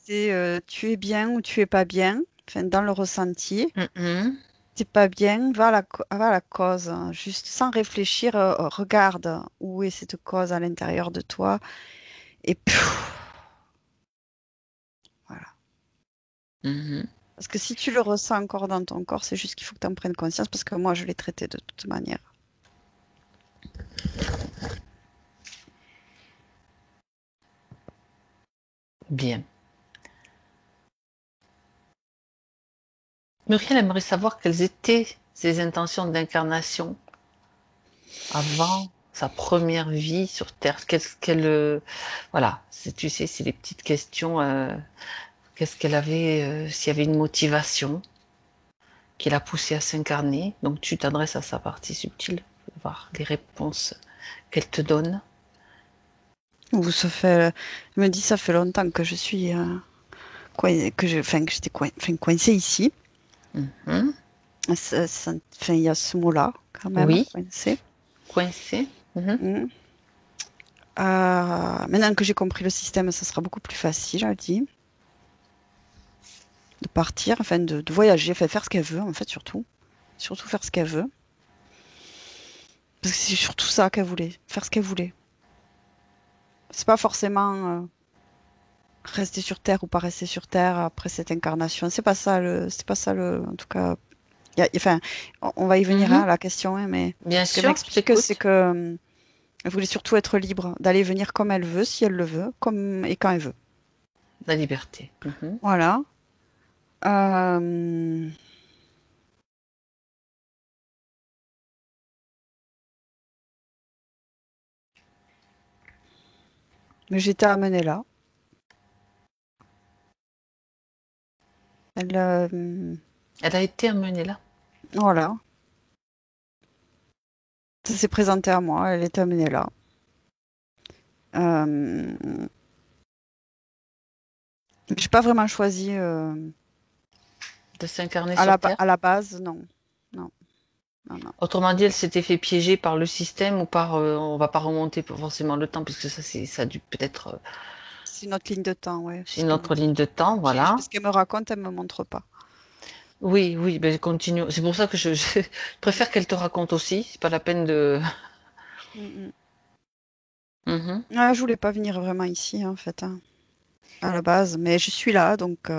Tu es bien ou tu es pas bien, enfin, dans le ressenti. Mhm. T'es pas bien, va à la cause, hein. Juste sans réfléchir, regarde où est cette cause à l'intérieur de toi. Et voilà. Mhm. Parce que si tu le ressens encore dans ton corps, c'est juste qu'il faut que tu en prennes conscience parce que moi, je l'ai traité de toute manière. Bien. Muriel aimerait savoir quelles étaient ses intentions d'incarnation avant sa première vie sur Terre. Qu'est-ce qu'elle, voilà, tu sais, c'est des petites questions. Qu'est-ce qu'elle avait, s'il y avait une motivation qui l'a poussée à s'incarner. Donc tu t'adresses à sa partie subtile, voir les réponses qu'elle te donne. Ou ça fait, je me dis, ça fait longtemps que je suis, enfin, que j'étais coincée ici. Mhm. Enfin, il y a ce mot-là, quand même, Oui, coincée. coincé. Mhm. Mm. Maintenant que j'ai compris le système, ça sera beaucoup plus facile, elle dit, de partir, enfin, de voyager, enfin, faire ce qu'elle veut, en fait, surtout. Surtout faire ce qu'elle veut. Parce que c'est surtout ça qu'elle voulait, faire ce qu'elle voulait. C'est pas forcément rester sur Terre ou pas rester sur Terre après cette incarnation. C'est pas ça le, en tout cas. Enfin, on va y venir hein, Mhm. à la question, hein, mais Bien ce qu'elle sûr, je m'explique, c'est t'écoute. que elle voulait surtout être libre, d'aller et venir comme elle veut, si elle le veut, comme et quand elle veut. La liberté. Mhm. Voilà. Euh, mais j'étais amenée là. Elle, Elle a été amenée là. voilà. Ça s'est présenté à moi. Elle était amenée là. Euh, j'ai pas vraiment choisi De s'incarner sur Terre. à la base, non. Non, non, non. Autrement dit, elle s'était fait piéger par le système ou par, on va pas remonter forcément le temps puisque ça a dû peut-être, C'est une autre ligne de temps, ouais. c'est une autre ligne de temps, Ce voilà. qu'elle me raconte, elle me montre pas. Oui, oui, ben continue. C'est pour ça que je préfère qu'elle te raconte aussi. C'est pas la peine de. Mm, mm. Mhm. Ah, je voulais pas venir vraiment ici, en fait, hein, à la base, mais je suis là, donc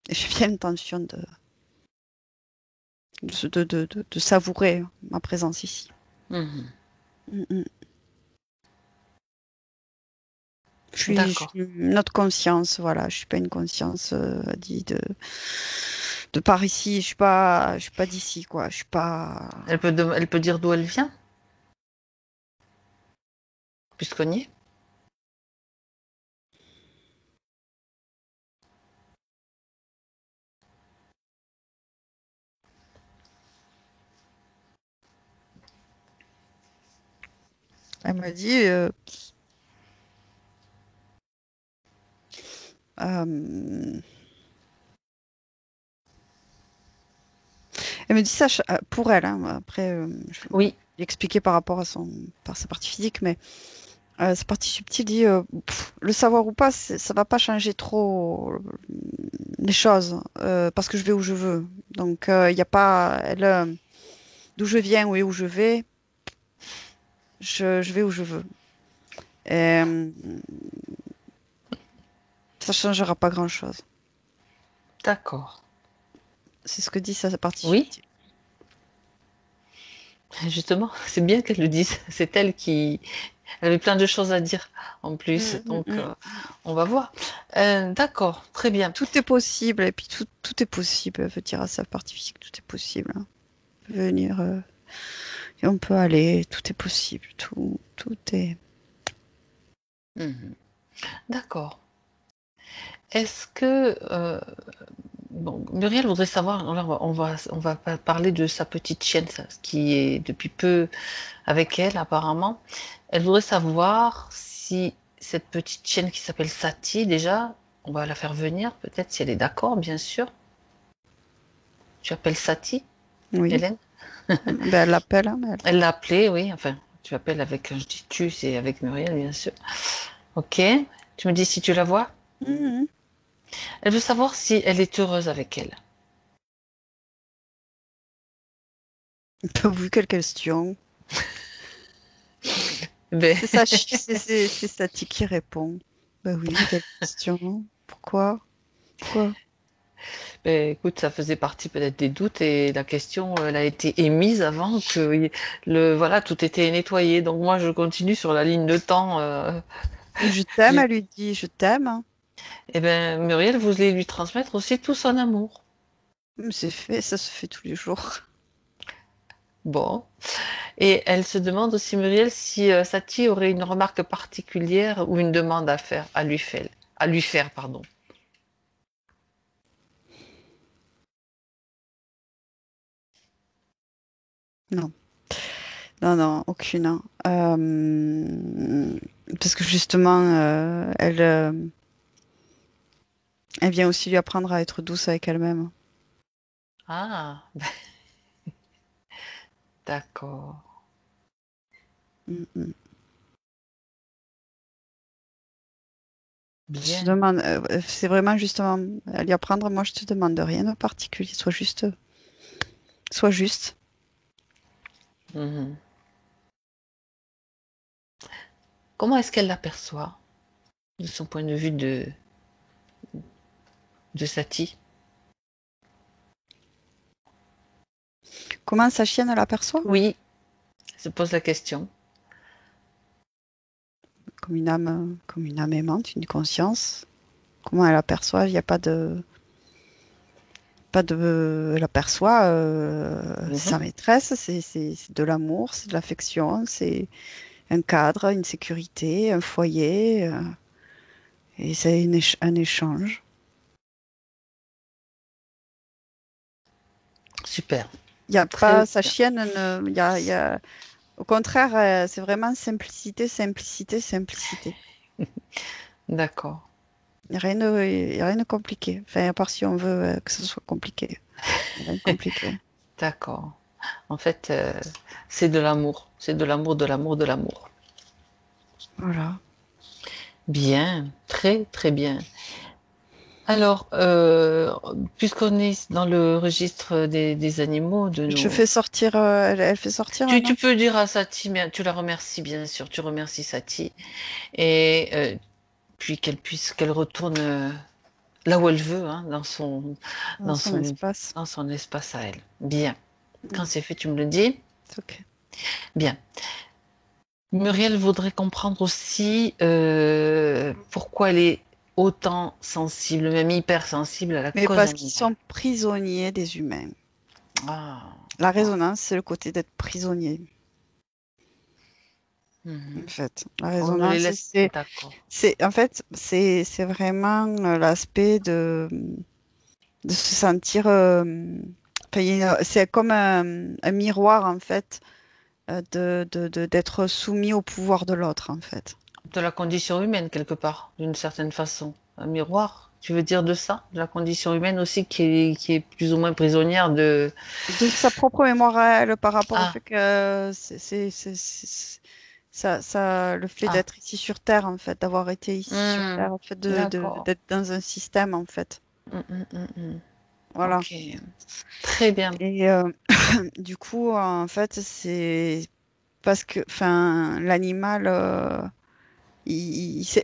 j'ai bien l'intention de savourer ma présence ici. Mhm. Mm, mm. Je suis D'accord. notre conscience, voilà. Je suis pas une conscience dit de par ici. Je suis pas d'ici, quoi. Je suis pas. Elle peut dire d'où elle vient, puisqu'on y est. Elle m'a dit. Euh, Elle me dit ça pour elle, hein. Après, je vais Oui. l'expliquer par rapport à par sa partie physique, mais sa partie subtile dit le savoir ou pas, ça va pas changer trop les choses parce que je vais où je veux. Donc, il y a pas, d'où je viens ou où je vais, je vais où je veux. Et, ça changera pas grand-chose. D'accord. C'est ce que dit sa partie Oui. subtile. Justement, c'est bien qu'elle le dise. C'est elle qui. Elle avait plein de choses à dire en plus. Mm, mm, Donc, mm. on va voir. D'accord. Très bien. Tout est possible, et puis tout est possible, veut dire à sa partie physique, tout est possible, hein. On peut venir, et on peut aller, tout est possible, tout est. Mhm. D'accord. Est-ce que bon, Muriel voudrait savoir, alors on va parler de sa petite chienne, qui est depuis peu avec elle apparemment. Elle voudrait savoir si cette petite chienne qui s'appelle Satie, déjà, on va la faire venir, peut-être si elle est d'accord, bien sûr. Tu appelles Satie, Oui, Hélène? ben, elle l'appelle, hein, elle. Elle l'a appelée, oui, enfin, tu appelles avec, quand je dis tu, c'est avec Muriel, bien sûr. Ok, tu me dis si tu la vois. Mhm. Elle veut savoir si elle est heureuse avec elle. Oui, quelle question. Ben, C'est Satie qui répond. Ben oui, mais quelle question. Pourquoi? Pourquoi? ben, écoute, ça faisait partie peut-être des doutes et la question, elle a été émise avant que voilà, tout était nettoyé. Donc moi, je continue sur la ligne de temps. Je t'aime, elle lui dit, je t'aime, hein. Eh ben, Muriel voulait lui transmettre aussi tout son amour. C'est fait, ça se fait tous les jours. Bon. Et elle se demande aussi, Muriel, si Satie aurait une remarque particulière ou une demande à faire, à lui faire, pardon. Non, non, non, aucune, hein. Parce que justement, elle vient aussi lui apprendre à être douce avec elle-même. Ah, d'accord. Mm, mm. Je te Bien. demande, c'est vraiment justement à lui apprendre. Moi, je te demande rien de particulier. Sois juste. Mhm. Comment est-ce qu'elle l'aperçoit de son point de vue de Satie? Comment sa chienne l'aperçoit? Oui, elle se pose la question. Comme une âme aimante, une conscience. Comment elle aperçoit? Il n'y a pas de, elle aperçoit Mhm. sa maîtresse. C'est de l'amour, c'est de l'affection, c'est un cadre, une sécurité, un foyer, et c'est un échange. Super. Il y a Très pas sa bien. chienne, il y a- au contraire, c'est vraiment simplicité, simplicité, simplicité. D'accord. Il y a rien de compliqué. Enfin, à part si on veut que ce soit compliqué. Il y a rien de compliqué. D'accord. En fait, c'est de l'amour. C'est de l'amour, de l'amour, de l'amour. Voilà. Bien. Très, très bien. Alors, puisqu'on est dans le registre des animaux, de Je nos... fais sortir, elle fait sortir Tu maintenant. peux dire à Satie, mais tu la remercies bien sûr, tu remercies Satie, et puis qu'elle retourne là où elle veut, hein, Dans dans son son, espace. dans son espace à elle. Bien. Quand Mm, c'est fait, tu me le dis. c'est ok. Bien. Muriel voudrait comprendre aussi pourquoi elle est autant sensible, même hypersensible à la Mais cause parce qu'ils animale. sont prisonniers des humains. Ah, La ah, résonance, c'est le côté d'être prisonnier, en mhm. fait. La On ne les résonance, laisse. D'accord. en fait, c'est vraiment l'aspect de se sentir. Enfin, c'est comme un miroir, en fait, d'être soumis au pouvoir de l'autre, en fait. De la condition humaine, quelque part, d'une certaine façon. Un miroir, tu veux dire de ça? De la condition humaine aussi qui est plus ou moins prisonnière de... De sa propre mémoire à elle par rapport au Ah, fait que le fait ah, d'être ici sur Terre, en fait, d'avoir été ici sur Terre, hmm, en fait, d'accord. d'être dans un système, en fait. Hmm. Voilà. Ok, très bien. Et du coup, en fait, c'est parce que, enfin, l'animal, en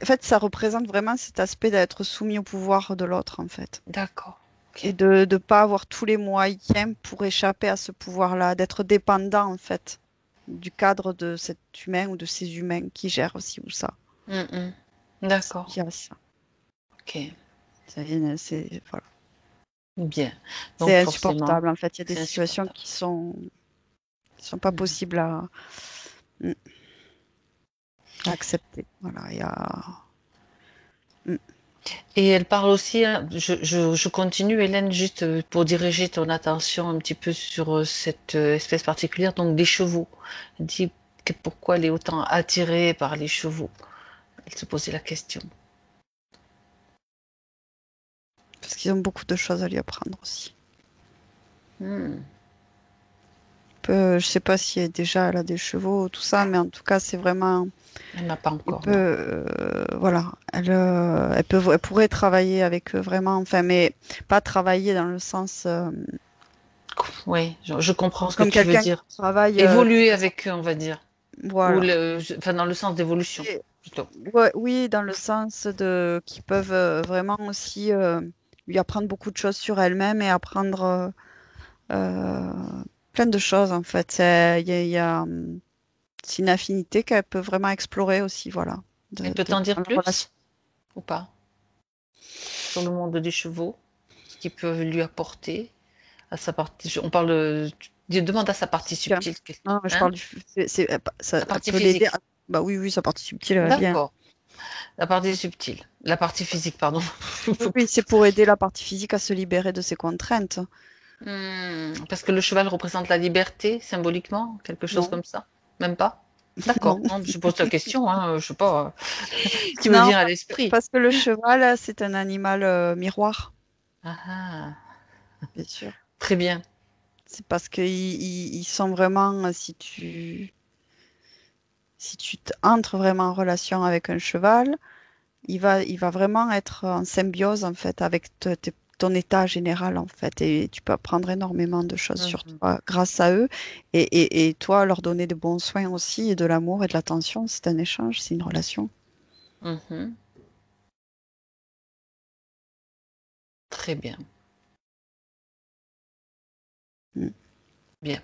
fait, ça représente vraiment cet aspect d'être soumis au pouvoir de l'autre, en fait. D'accord. Et Ok. de ne pas avoir tous les moyens pour échapper à ce pouvoir-là, d'être dépendant, en fait, du cadre de cet humain ou de ces humains qui gèrent aussi ou ça. Hmm. C'est D'accord. lié à ça. Ok. Voilà. Bien. C'est Donc forcément, insupportable, en fait. Il y a des c'est situations insupportable. qui sont pas Mhm. possibles mm, à accepter. Voilà. Mm. Et elle parle aussi, hein, je continue, Hélène, juste pour diriger ton attention un petit peu sur cette espèce particulière, donc des chevaux. Elle dit que pourquoi elle est autant attirée par les chevaux. Elle se posait la question. Parce qu'ils ont beaucoup de choses à lui apprendre aussi. Hmm, Je sais pas si déjà elle a des chevaux, tout ça, mais en tout cas, c'est vraiment. elle n'a pas Il encore, peut, non. voilà, elle pourrait travailler avec eux vraiment, enfin, mais pas travailler dans le sens Oui, je comprends ce que comme tu veux quelqu'un qui dire. travaille de Évoluer façon. avec eux, on va dire. Ou Voilà. enfin, dans le sens d'évolution, Et- plutôt. ouais, oui, dans le sens de qui peuvent vraiment aussi lui apprendre beaucoup de choses sur elle-même et apprendre euh, plein de choses en fait. C'est une affinité qu'elle peut vraiment explorer aussi, voilà, Elle peut t'en dire dans la relation. plus ou pas sur le monde des chevaux, ce qu'ils peuvent lui apporter. à sa partie. On parle. Demande à sa partie Tiens. subtile. Non, mais je Hein? parle ça La partie peut l'aider. physique. Bah oui, oui, sa partie subtile, elle va bien. D'accord. La partie subtile. La partie physique, pardon. Oui, oui, c'est pour aider la partie physique à se libérer de ses contraintes. Parce que le cheval représente la liberté, symboliquement, quelque chose Non, comme ça. Même pas? D'accord. non. Non, je pose la question, hein, je sais pas ce qui me Non, vient à l'esprit. parce que le cheval, c'est un animal miroir, Ah, ah, bien sûr. très bien. C'est parce qu'ils sont vraiment, si tu entres vraiment en relation avec un cheval, il va vraiment être en symbiose en fait avec ton état général en fait. Et tu peux apprendre énormément de choses sur Mhm, toi grâce à eux. Et toi, leur donner de bons soins aussi et de l'amour et de l'attention. C'est un échange, c'est une relation. mhm. Très bien. Mm. Bien.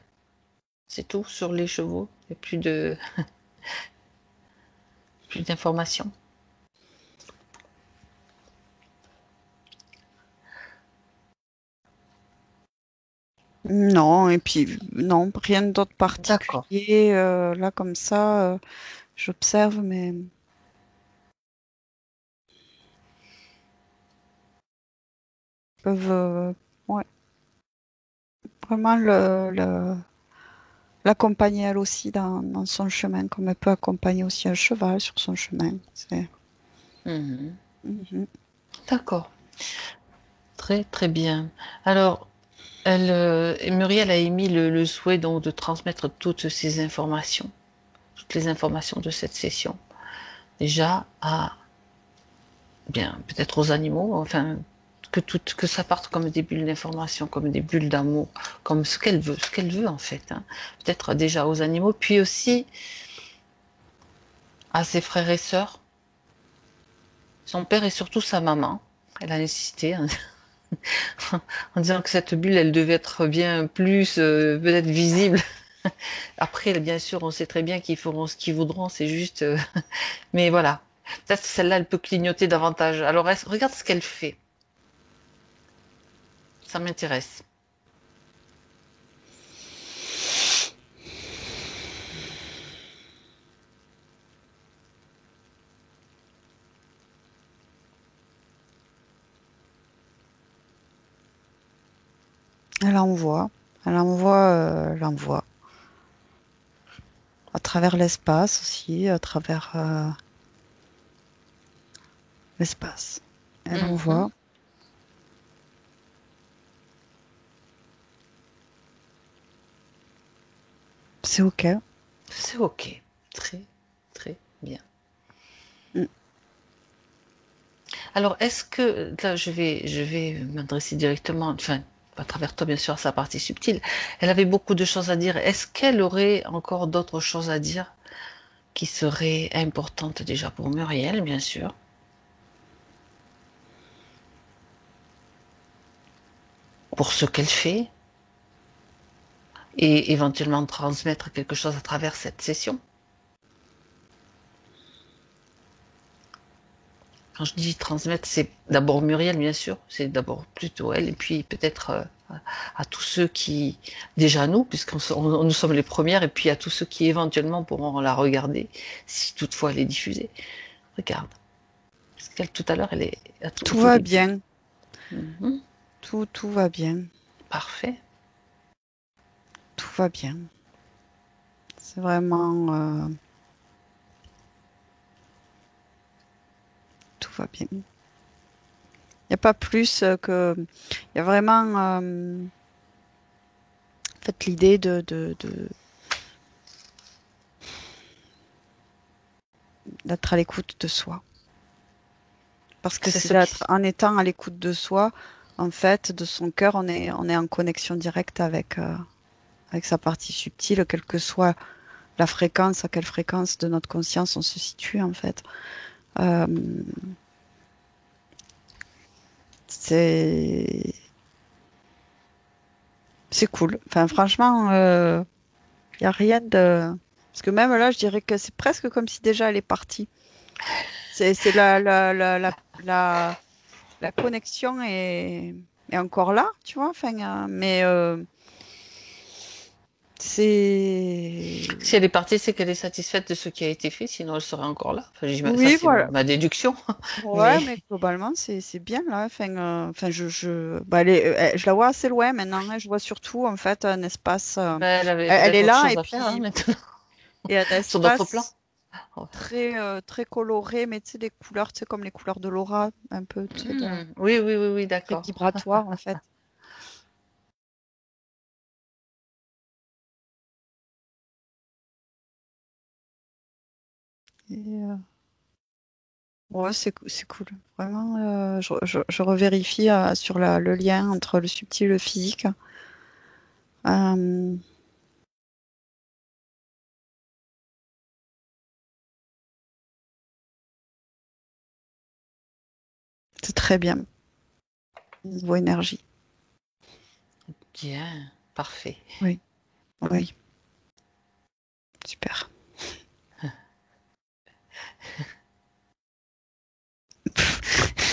C'est tout sur les chevaux. Il n'y a plus d'informations. Non, et puis non, rien d'autre D'accord. particulier. Là, comme ça, j'observe, mais ils peuvent ouais, vraiment l'accompagner elle aussi dans son chemin, comme elle peut accompagner aussi un cheval sur son chemin. Mhm. Mhm. D'accord. Très, très bien. Alors, Muriel a émis le souhait donc de transmettre toutes ces informations, toutes les informations de cette session, déjà à, bien, peut-être aux animaux, enfin, que ça parte comme des bulles d'information, comme des bulles d'amour, comme ce qu'elle veut en fait, hein. Peut-être déjà aux animaux, puis aussi à ses frères et sœurs, son père et surtout sa maman. Elle a insisté hein, en disant que cette bulle, elle devait être bien plus peut-être visible. Après, bien sûr, on sait très bien qu'ils feront ce qu'ils voudront, c'est juste. Mais voilà, peut-être que celle-là, elle peut clignoter davantage. Alors, regarde ce qu'elle fait. Ça m'intéresse. Elle envoie, elle envoie à travers l'espace aussi, à travers l'espace. Elle Mhm. envoie. C'est OK. C'est OK. Très, très bien. Mm. Alors, est-ce que, là, je vais m'adresser directement, enfin, à travers toi, bien sûr, à sa partie subtile. Elle avait beaucoup de choses à dire. Est-ce qu'elle aurait encore d'autres choses à dire qui seraient importantes déjà pour Muriel, bien sûr, pour ce qu'elle fait, et éventuellement transmettre quelque chose à travers cette session? Quand je dis transmettre, c'est d'abord Muriel, bien sûr, c'est d'abord plutôt elle, et puis peut-être à tous ceux qui, déjà nous, puisqu'on nous sommes les premières, et puis à tous ceux qui éventuellement pourront la regarder, si toutefois elle est diffusée. Regarde, parce qu'elle tout à l'heure, elle est au Tout tout va début. bien. Mhm. Tout va bien. Parfait. Tout va bien. C'est vraiment, tout va bien. Il n'y a pas plus que. Il y a vraiment en fait, l'idée d'être à l'écoute de soi. Parce que C'est c'est ce qui. d'être en étant à l'écoute de soi, en fait, de son cœur, on est en connexion directe avec sa partie subtile, quelle que soit la fréquence, à quelle fréquence de notre conscience on se situe, en fait. Euh, c'est c'est cool. Enfin, franchement, il n'y a rien de. Parce que même là, je dirais que c'est presque comme si déjà elle est partie. C'est la connexion est est encore là, tu vois. Enfin, mais c'est... Si elle est partie, c'est qu'elle est satisfaite de ce qui a été fait, sinon elle serait encore là. Enfin, ça, Oui, c'est voilà. ma déduction. Ouais, Mais mais globalement, c'est bien là. Enfin, bah, je la vois assez loin maintenant, hein. Je vois surtout en fait un espace. ben, elle avait Elle est peut-être autre là chose et à faire hein, puis maintenant, et un sur d'autres plans. espace Oh. très coloré, mais tu sais, des couleurs, tu sais, comme les couleurs de l'aura, un peu, tu sais, Oui, oui, oui, oui, très d'accord. vibratoire en fait. Et, ouais, c'est cool. Vraiment, je revérifie sur le lien entre le subtil et le physique. Euh, c'est très bien, niveau énergie. Bien, parfait. Oui, oui, super.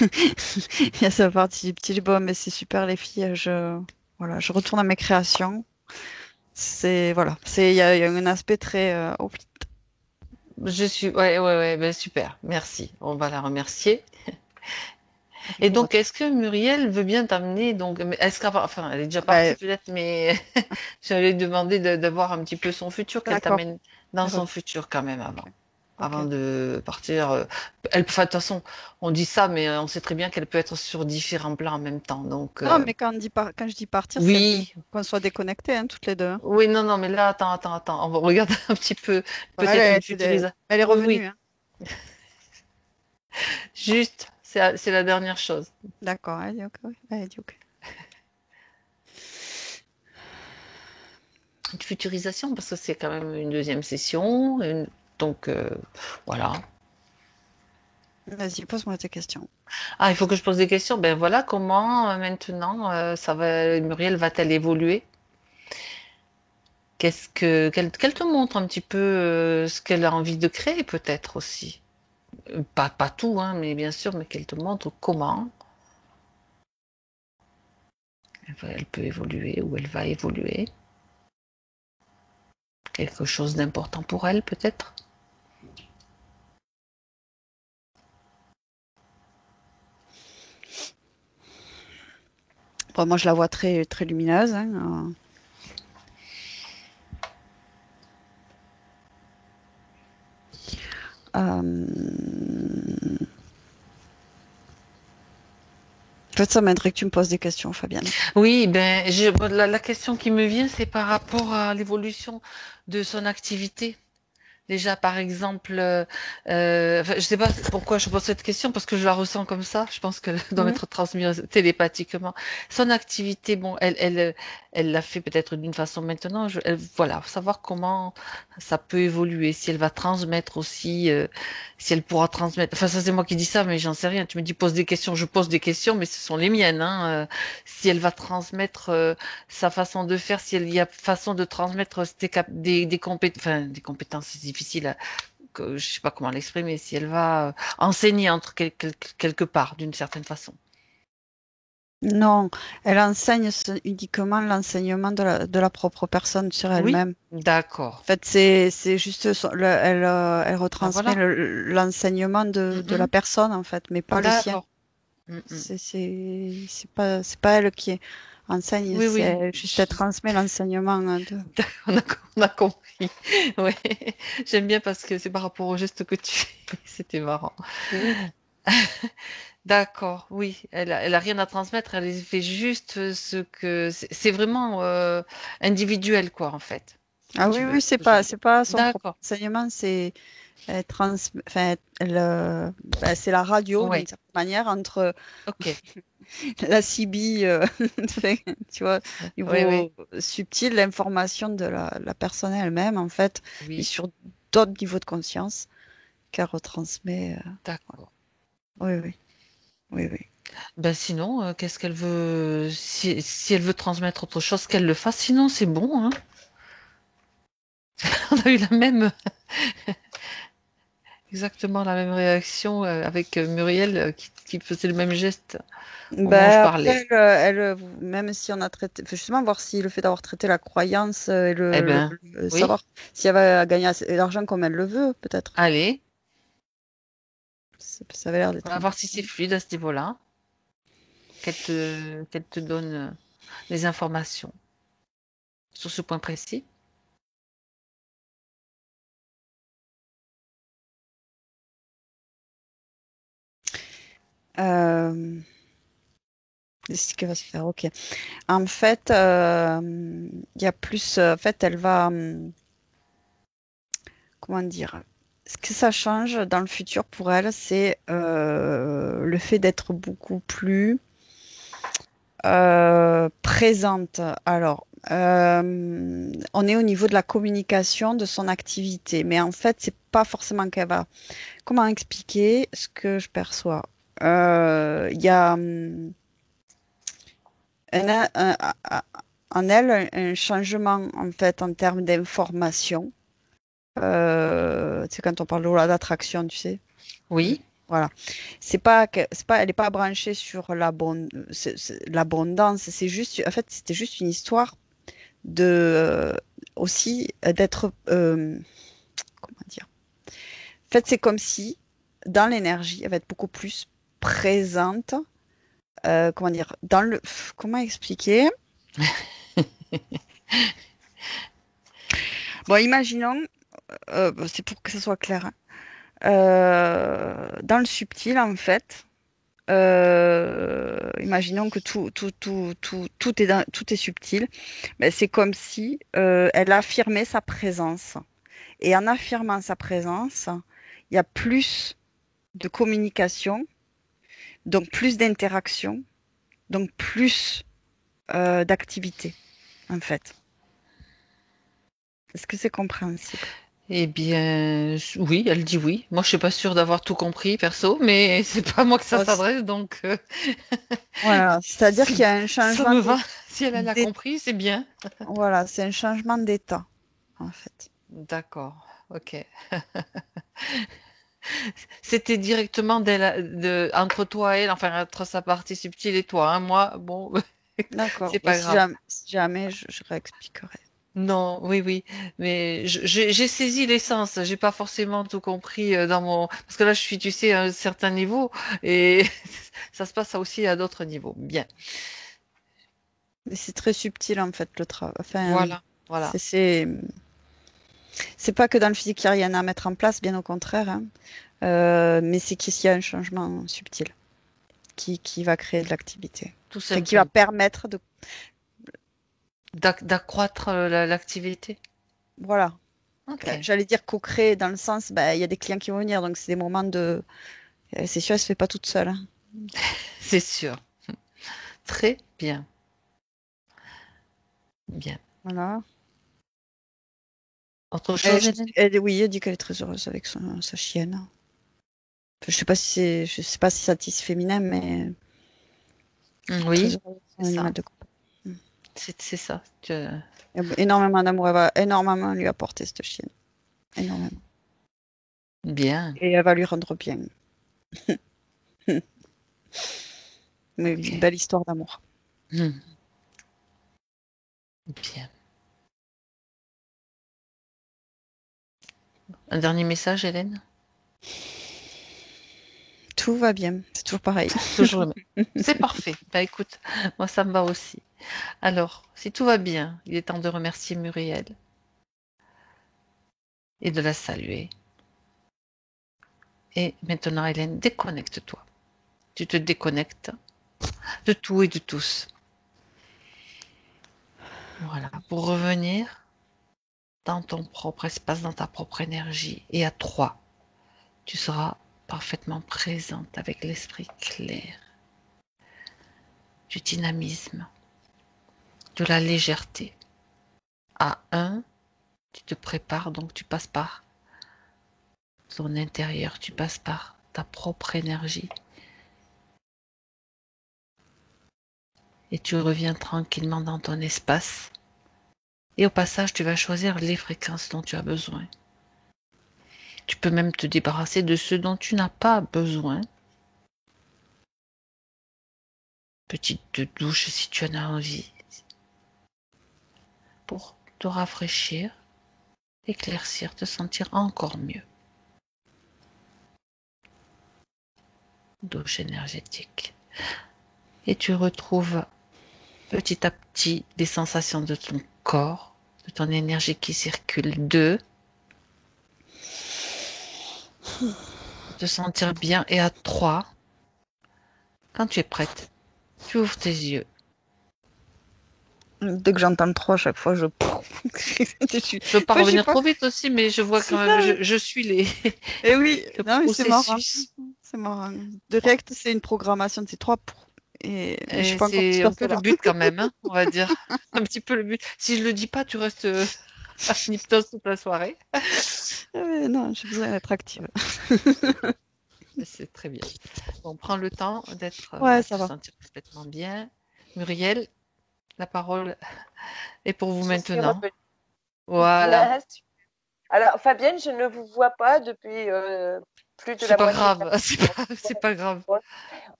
Il y a sa partie subtile. Bon, mais c'est super les filles. Voilà, je retourne à mes créations. Voilà, il y a un aspect très. Oh, Ouais, ouais, ouais, ben super, merci. On va la remercier. Et donc, figure-toi. est-ce que Muriel veut bien t'amener, donc, est-ce qu'elle, enfin, elle est déjà partie Bah, peut-être, mais j'allais lui demander de voir un petit peu son futur, qu'elle d'accord. t'amène dans Elle son revient. futur quand même Ok. avant de partir. Enfin, de toute façon, on dit ça, mais on sait très bien qu'elle peut être sur différents plans en même temps. Donc, Non, mais quand je dis partir, c'est oui, qu'on soit déconnectés, hein, toutes les deux, hein. oui, non, non, mais là, attends, on va regarder un petit peu, Ouais, Elle, peut-être une elle- futurisation. elle est Oui, revenue, oui, hein. juste, c'est la dernière chose. D'accord, elle dit ok. Ouais, elle dit ok. Une futurisation, parce que c'est quand même une deuxième session, donc voilà. Vas-y, pose-moi tes questions. Ah, il faut que je pose des questions. Ben voilà, comment maintenant Muriel va-t-elle évoluer? Qu'elle te montre un petit peu ce qu'elle a envie de créer peut-être aussi. Pas tout, hein, mais bien sûr, mais qu'elle te montre comment elle peut évoluer ou elle va évoluer. Quelque chose d'important pour elle peut-être. Bon, moi, je la vois très, très lumineuse, hein. En fait, ça m'aiderait que tu me poses des questions, Fabienne. Oui, ben la question qui me vient, c'est par rapport à l'évolution de son activité. Déjà, par exemple, enfin, je ne sais pas pourquoi je pose cette question, parce que je la ressens comme ça. Je pense qu'elle doit Mhm. m'être transmise télépathiquement. Son activité, bon, elle l'a fait peut-être d'une façon maintenant. Voilà, savoir comment ça peut évoluer, si elle va transmettre aussi, si elle pourra transmettre. Enfin, ça c'est moi qui dis ça, mais j'en sais rien. Tu me dis pose des questions, je pose des questions, mais ce sont les miennes, hein. Si elle va transmettre sa façon de faire, si il y a façon de transmettre enfin, des compétences, c'est difficile, je sais pas comment l'exprimer, si elle va enseigner quelque part, d'une certaine façon. Non, elle enseigne uniquement l'enseignement de la propre personne sur Oui, elle-même. d'accord. En fait, c'est juste, elle Ben retransmet voilà. l'enseignement de la Mhm. personne, en fait, mais pas le sien. D'accord. Mhm. C'est pas elle qui enseigne, Oui, oui. juste elle transmet l'enseignement, hein, de. On a compris. Ouais. J'aime bien parce que c'est par rapport au geste que tu fais. C'était marrant. Mhm. D'accord, oui. Elle a rien à transmettre. Elle fait juste ce que c'est vraiment individuel, quoi, en fait. Ah oui, Tu veux oui, ce que je veux dire. c'est pas son propre D'accord. enseignement, enfin, bah, c'est la radio d'une Ouais. certaine manière entre Ok. la CB, enfin, tu vois, Oui, oui. niveau subtil, l'information de la personne elle-même, en fait, mais Oui. sur d'autres niveaux de conscience qu'elle retransmet. D'accord. Oui, oui, oui, oui. Ben sinon, qu'est-ce qu'elle veut si elle veut transmettre autre chose, qu'elle le fasse. Sinon, c'est bon, hein. On a eu la même. exactement la même réaction avec Muriel qui faisait le même geste au moment où je Ben, parlais. après, même si on a traité, faut justement voir si le fait d'avoir traité la croyance et Eh ben, oui, savoir si elle va gagner assez d'argent comme elle le veut, peut-être. allez, Ça avait l'air on d'être va voir si important. c'est fluide à ce niveau-là, qu'elle te donne les informations sur ce point précis. Euh, c'est ce qui va se faire, ok. En fait, il y a plus. En fait, elle va. Comment dire? Ce que ça change dans le futur pour elle, c'est le fait d'être beaucoup plus présente. Alors, on est au niveau de la communication de son activité, mais en fait, c'est pas forcément qu'elle va. Comment expliquer ce que je perçois? Il y a en elle un changement en fait en termes d'information. C'est quand on parle de loi d'attraction, tu sais. Oui, Voilà. Elle n'est pas branchée sur l'abondance. C'est juste, en fait, c'était juste une histoire de aussi d'être, comment dire. En fait, c'est comme si dans l'énergie, elle va être beaucoup plus présente. Comment dire, comment expliquer? Bon, imaginons, c'est pour que ce soit clair, hein. Dans le subtil, en fait, imaginons que tout est subtil. Ben, c'est comme si elle affirmait sa présence. Et en affirmant sa présence, il y a plus de communication, donc plus d'interaction, donc plus d'activité, en fait. Est-ce que c'est compréhensible? eh bien, oui, elle dit oui. Moi, je suis pas sûre d'avoir tout compris, perso, mais c'est pas à moi que ça Oh, s'adresse, donc voilà, c'est-à-dire qu'il y a un ça changement me va. Si elle a d'é- compris, c'est bien. voilà, c'est un changement d'état, en fait. D'accord, ok. C'était directement entre toi et elle, enfin entre sa partie subtile et toi, hein. Moi, bon, D'accord. c'est Bah, pas grave. si jamais je réexpliquerai. Non, oui, oui, mais j'ai saisi l'essence. J'ai pas forcément tout compris dans mon, parce que là, je suis, tu sais, à un certain niveau et ça se passe aussi à d'autres niveaux. Bien, Mais c'est très subtil en fait le travail. Enfin, voilà, voilà. c'est c'est c'est pas que dans le physique qu'il n'y a rien à mettre en place, bien au contraire, hein. Mais c'est qu'il y a un changement subtil qui va créer de l'activité. Tout Enfin, qui va simplement. permettre de. D'accroître l'activité. Voilà. Enfin, Ok, j'allais dire co-créer dans le sens, bah, il y a des clients qui vont venir, donc c'est des moments de. C'est sûr, elle se fait pas toute seule, hein. c'est sûr. Très bien, bien. Voilà. Autre chose, Hélène? Oui, elle dit qu'elle est très heureuse avec sa chienne. Enfin, je sais pas si ça tisse féminin, mais très Oui, heureuse avec c'est son animal ça. de compagnie. C'est ça. Énormément d'amour. Elle va énormément lui apporter cette chienne. Énormément. Bien. Et elle va lui rendre bien. Mais Ok. une belle histoire d'amour. Hmm, bien. Un dernier message, Hélène? Tout va bien. C'est toujours pareil. Toujours le même. C'est parfait. Bah écoute, moi ça me va aussi. Alors, si tout va bien, il est temps de remercier Muriel et de la saluer. Et maintenant, Hélène, déconnecte-toi. Tu te déconnectes de tout et de tous. Voilà, pour revenir dans ton propre espace, dans ta propre énergie. Et à 3, tu seras parfaitement présente avec l'esprit clair, du dynamisme, de la légèreté. À 1, tu te prépares, donc tu passes par ton intérieur, tu passes par ta propre énergie et tu reviens tranquillement dans ton espace. Et au passage, tu vas choisir les fréquences dont tu as besoin. Tu peux même te débarrasser de ce dont tu n'as pas besoin. Petite douche si tu en as envie. Pour te rafraîchir, éclaircir, te sentir encore mieux. Douche énergétique. Et tu retrouves petit à petit des sensations de ton corps, de ton énergie qui circule. 2, te sentir bien. Et à 3, quand tu es prête, tu ouvres tes yeux. Dès que j'entends le 3, à chaque fois, je... Je veux pas revenir trop vite aussi, mais je vois quand même, je suis les Et oui, le non, mais c'est marrant. processus. C'est marrant. Direct, c'est une programmation de ces 3. Mais je suis Et pas encore c'est tout à un peu fait le là. but quand même, hein, on va dire. Un petit peu le but. Si je le dis pas, tu restes à hypnose toute la soirée. Non, j'ai besoin d'être active. C'est très bien. Bon, prends le temps d'être, Ouais, à ça te va. sentir complètement bien. Muriel, la parole est pour vous Je suis maintenant. revenue. Voilà. Alors, Fabienne, je ne vous vois pas depuis plus de C'est la pas moitié de grave. C'est pas grave. la.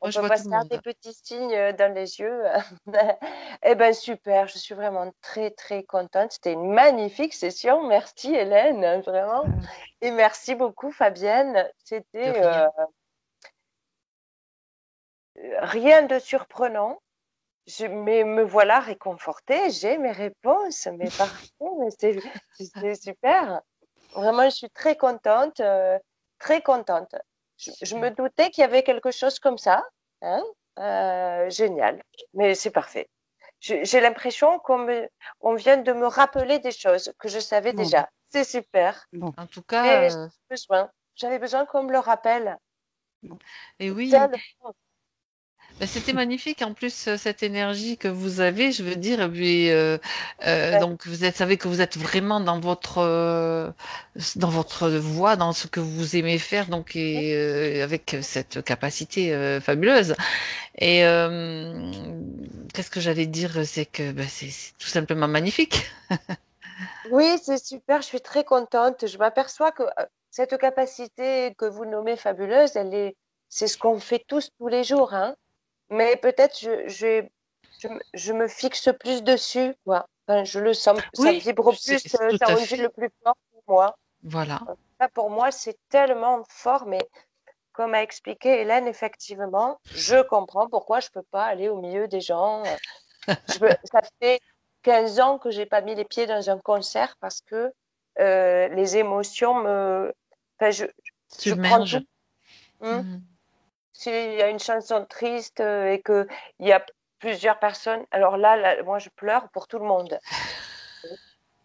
On Moi, je peut vois pas tout se le faire des monde. petits signes dans les yeux. Eh ben super, je suis vraiment très très contente. C'était une magnifique session. Merci Hélène, vraiment. Et merci beaucoup Fabienne. De C'était rien. rien de surprenant. Mais me voilà réconfortée. J'ai mes réponses. Mais parfait, mais c'est super. Vraiment, je suis très contente, très contente. Je me doutais qu'il y avait quelque chose comme ça, hein, génial, mais c'est parfait. J'ai l'impression on vient de me rappeler des choses que je savais Bon, déjà. C'est super. bon, En tout Mais cas, j'avais besoin qu'on me le rappelle. bon. et oui. Tellement. Ben, c'était magnifique en plus cette énergie que vous avez, je veux dire, et puis, Ouais, donc savez que vous êtes vraiment dans votre voie, dans ce que vous aimez faire, donc et avec cette capacité fabuleuse. Et qu'est-ce que j'allais dire, c'est que ben, c'est tout simplement magnifique. oui, c'est super. Je suis très contente. Je m'aperçois que cette capacité que vous nommez fabuleuse, c'est ce qu'on fait tous les jours, hein. Mais peut-être je me fixe plus dessus, quoi. Enfin, je le sens, ça Oui, vibre plus, c'est tout ça à en dit le fait. plus fort pour moi. Voilà. Ça, pour moi, c'est tellement fort, mais comme a expliqué Hélène, effectivement, je comprends pourquoi je peux pas aller au milieu des gens. Ça fait 15 ans que j'ai pas mis les pieds dans un concert parce que les émotions enfin, je prends Submerge. tout. Hein. Mhm. S'il y a une chanson triste et que il y a plusieurs personnes, alors là, moi, je pleure pour tout le monde.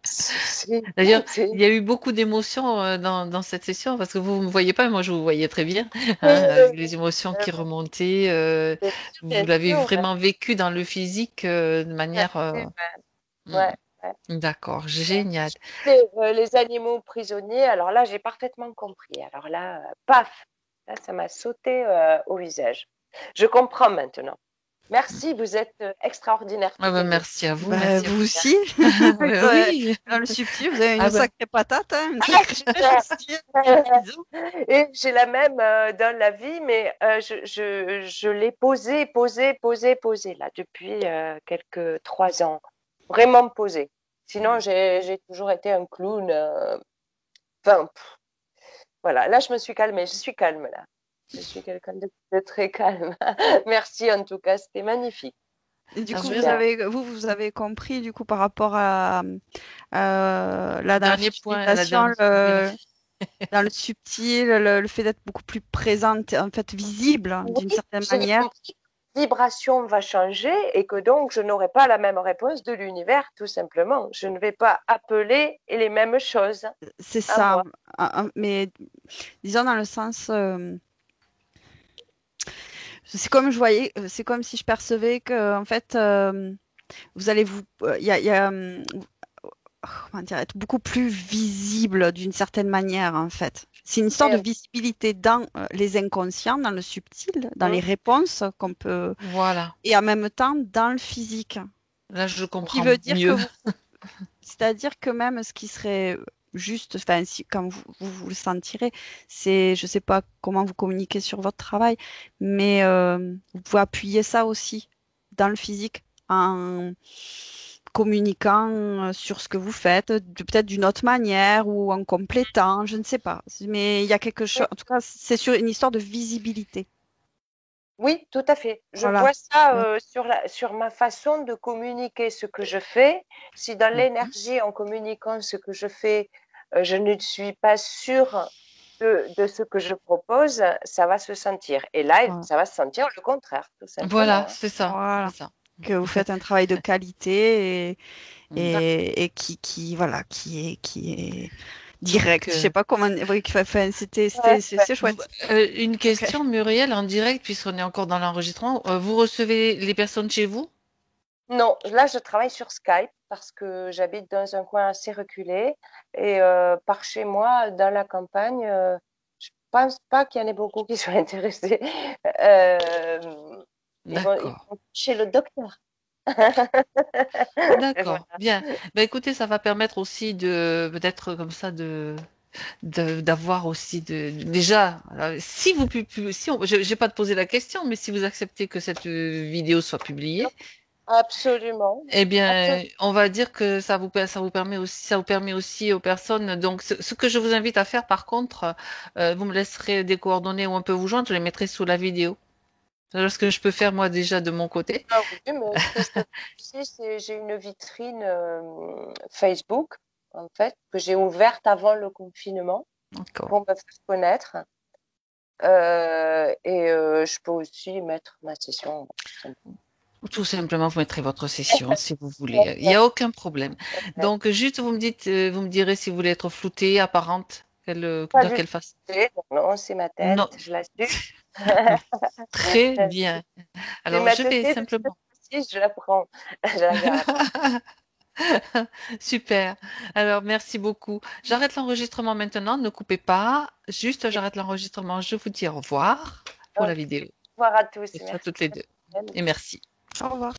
C'est, D'ailleurs, c'est, il y a eu beaucoup d'émotions dans cette session parce que vous ne me voyez pas, mais moi je vous voyais très bien, oui, hein, oui, avec les émotions euh, qui remontaient. Vous bien l'avez sûr, vraiment vécu dans le physique de tout à manière. fait, Hmm, ouais, ouais. d'accord, génial. Les animaux prisonniers, alors là, j'ai parfaitement compris. Alors là, paf, là, ça m'a sauté au visage. Je comprends maintenant. Merci, vous êtes extraordinaire Ah toutes ben, les deux. merci à vous, Ben, merci à vous vous. aussi. Ben oui. Dans le subtil, vous avez une Ah ben, sacrée patate, hein, une sacrée gestion. Bisous. Et j'ai la même dans la vie, mais je l'ai posée là depuis quelques 3 ans. Vraiment posée. Sinon, j'ai toujours été un clown. Enfin, voilà. Là, je me suis calmée. Je suis calme là. Je suis quelqu'un de très calme. Merci en tout cas, c'était magnifique. Et du alors, coup, je viens vous avez compris, du coup, par rapport à là, au dans la dernier point, la visualisation, dernière. Oui. dans le subtil, le fait d'être beaucoup plus présente, en fait, visible, hein, Oui, d'une certaine j'ai manière. compris que la vibration va changer et que donc je n'aurai pas la même réponse de l'univers, tout simplement. Je ne vais pas appeler les mêmes choses C'est à ça. moi. Mais disons dans le sens, c'est comme je voyais, c'est comme si je percevais que, en fait, vous allez vous, comment dire, être beaucoup plus visible d'une certaine manière, en fait. C'est une sorte Et, de visibilité dans les inconscients, dans le subtil, dans les hum, réponses qu'on peut, Voilà. et en même temps dans le physique. Là, je Ce qui comprends veut dire que mieux. c'est-à-dire que même ce qui serait juste, enfin, quand vous le sentirez, je sais pas comment vous communiquez sur votre travail, mais vous pouvez appuyer ça aussi dans le physique en communiquant sur ce que vous faites, peut-être d'une autre manière ou en complétant, je ne sais pas. Mais il y a quelque chose, en tout cas, c'est sur une histoire de visibilité. Oui, tout à fait. Je Voilà. vois ça sur ma façon de communiquer ce que je fais. Si dans Mhm. l'énergie, en communiquant ce que je fais, je ne suis pas sûre de ce que je propose, ça va se sentir. Et là, Voilà. ça va se sentir le contraire, tout Voilà, simplement, hein. c'est ça, c'est Voilà. ça. Que vous faites un travail de qualité Mm. et voilà, qui est Donc, direct. Je sais pas comment. Oui, enfin, Ouais, ouais. c'est chouette. une Ok. question, Muriel, en direct, puisqu'on est encore dans l'enregistrement. Vous recevez les personnes chez vous? Non, là, je travaille sur Skype parce que j'habite dans un coin assez reculé et par chez moi, dans la campagne, je pense pas qu'il y en ait beaucoup qui soient intéressés. Euh, ils D'accord. vont chez le docteur. Et D'accord, voilà. bien. Ben, écoutez, ça va permettre aussi de peut-être comme ça d'avoir aussi déjà si vous si je vais pas te poser la question, mais si vous acceptez que cette vidéo soit publiée, Absolument, eh bien, absolument. on va dire que ça vous permet aussi aux personnes. Donc, ce que je vous invite à faire, par contre, vous me laisserez des coordonnées où on peut vous joindre, je les mettrai sous la vidéo. C'est ce que je peux faire moi déjà de mon côté. Ah oui, mais ce que je peux faire aussi, c'est j'ai une vitrine Facebook, en fait, que j'ai ouverte avant le confinement D'accord. pour me faire connaître. Et je peux aussi mettre ma session. Tout simplement, vous mettrez votre session si vous voulez. Il n'y a aucun problème. Donc, juste, vous me direz si vous voulez être floutée, apparente, Pas dans du quelle tout. façon. Non, c'est ma tête, Non. je l'assume. Très bien. C'est Alors, ma je vais tête de cette simplement. fois-ci, je la prends, je la garde. Super. Alors, merci beaucoup. J'arrête l'enregistrement maintenant. Ne coupez pas. Juste, j'arrête l'enregistrement. Je vous dis au revoir pour Au la vidéo. revoir à tous. Et ça, Merci. toutes les deux. Et merci. Au revoir.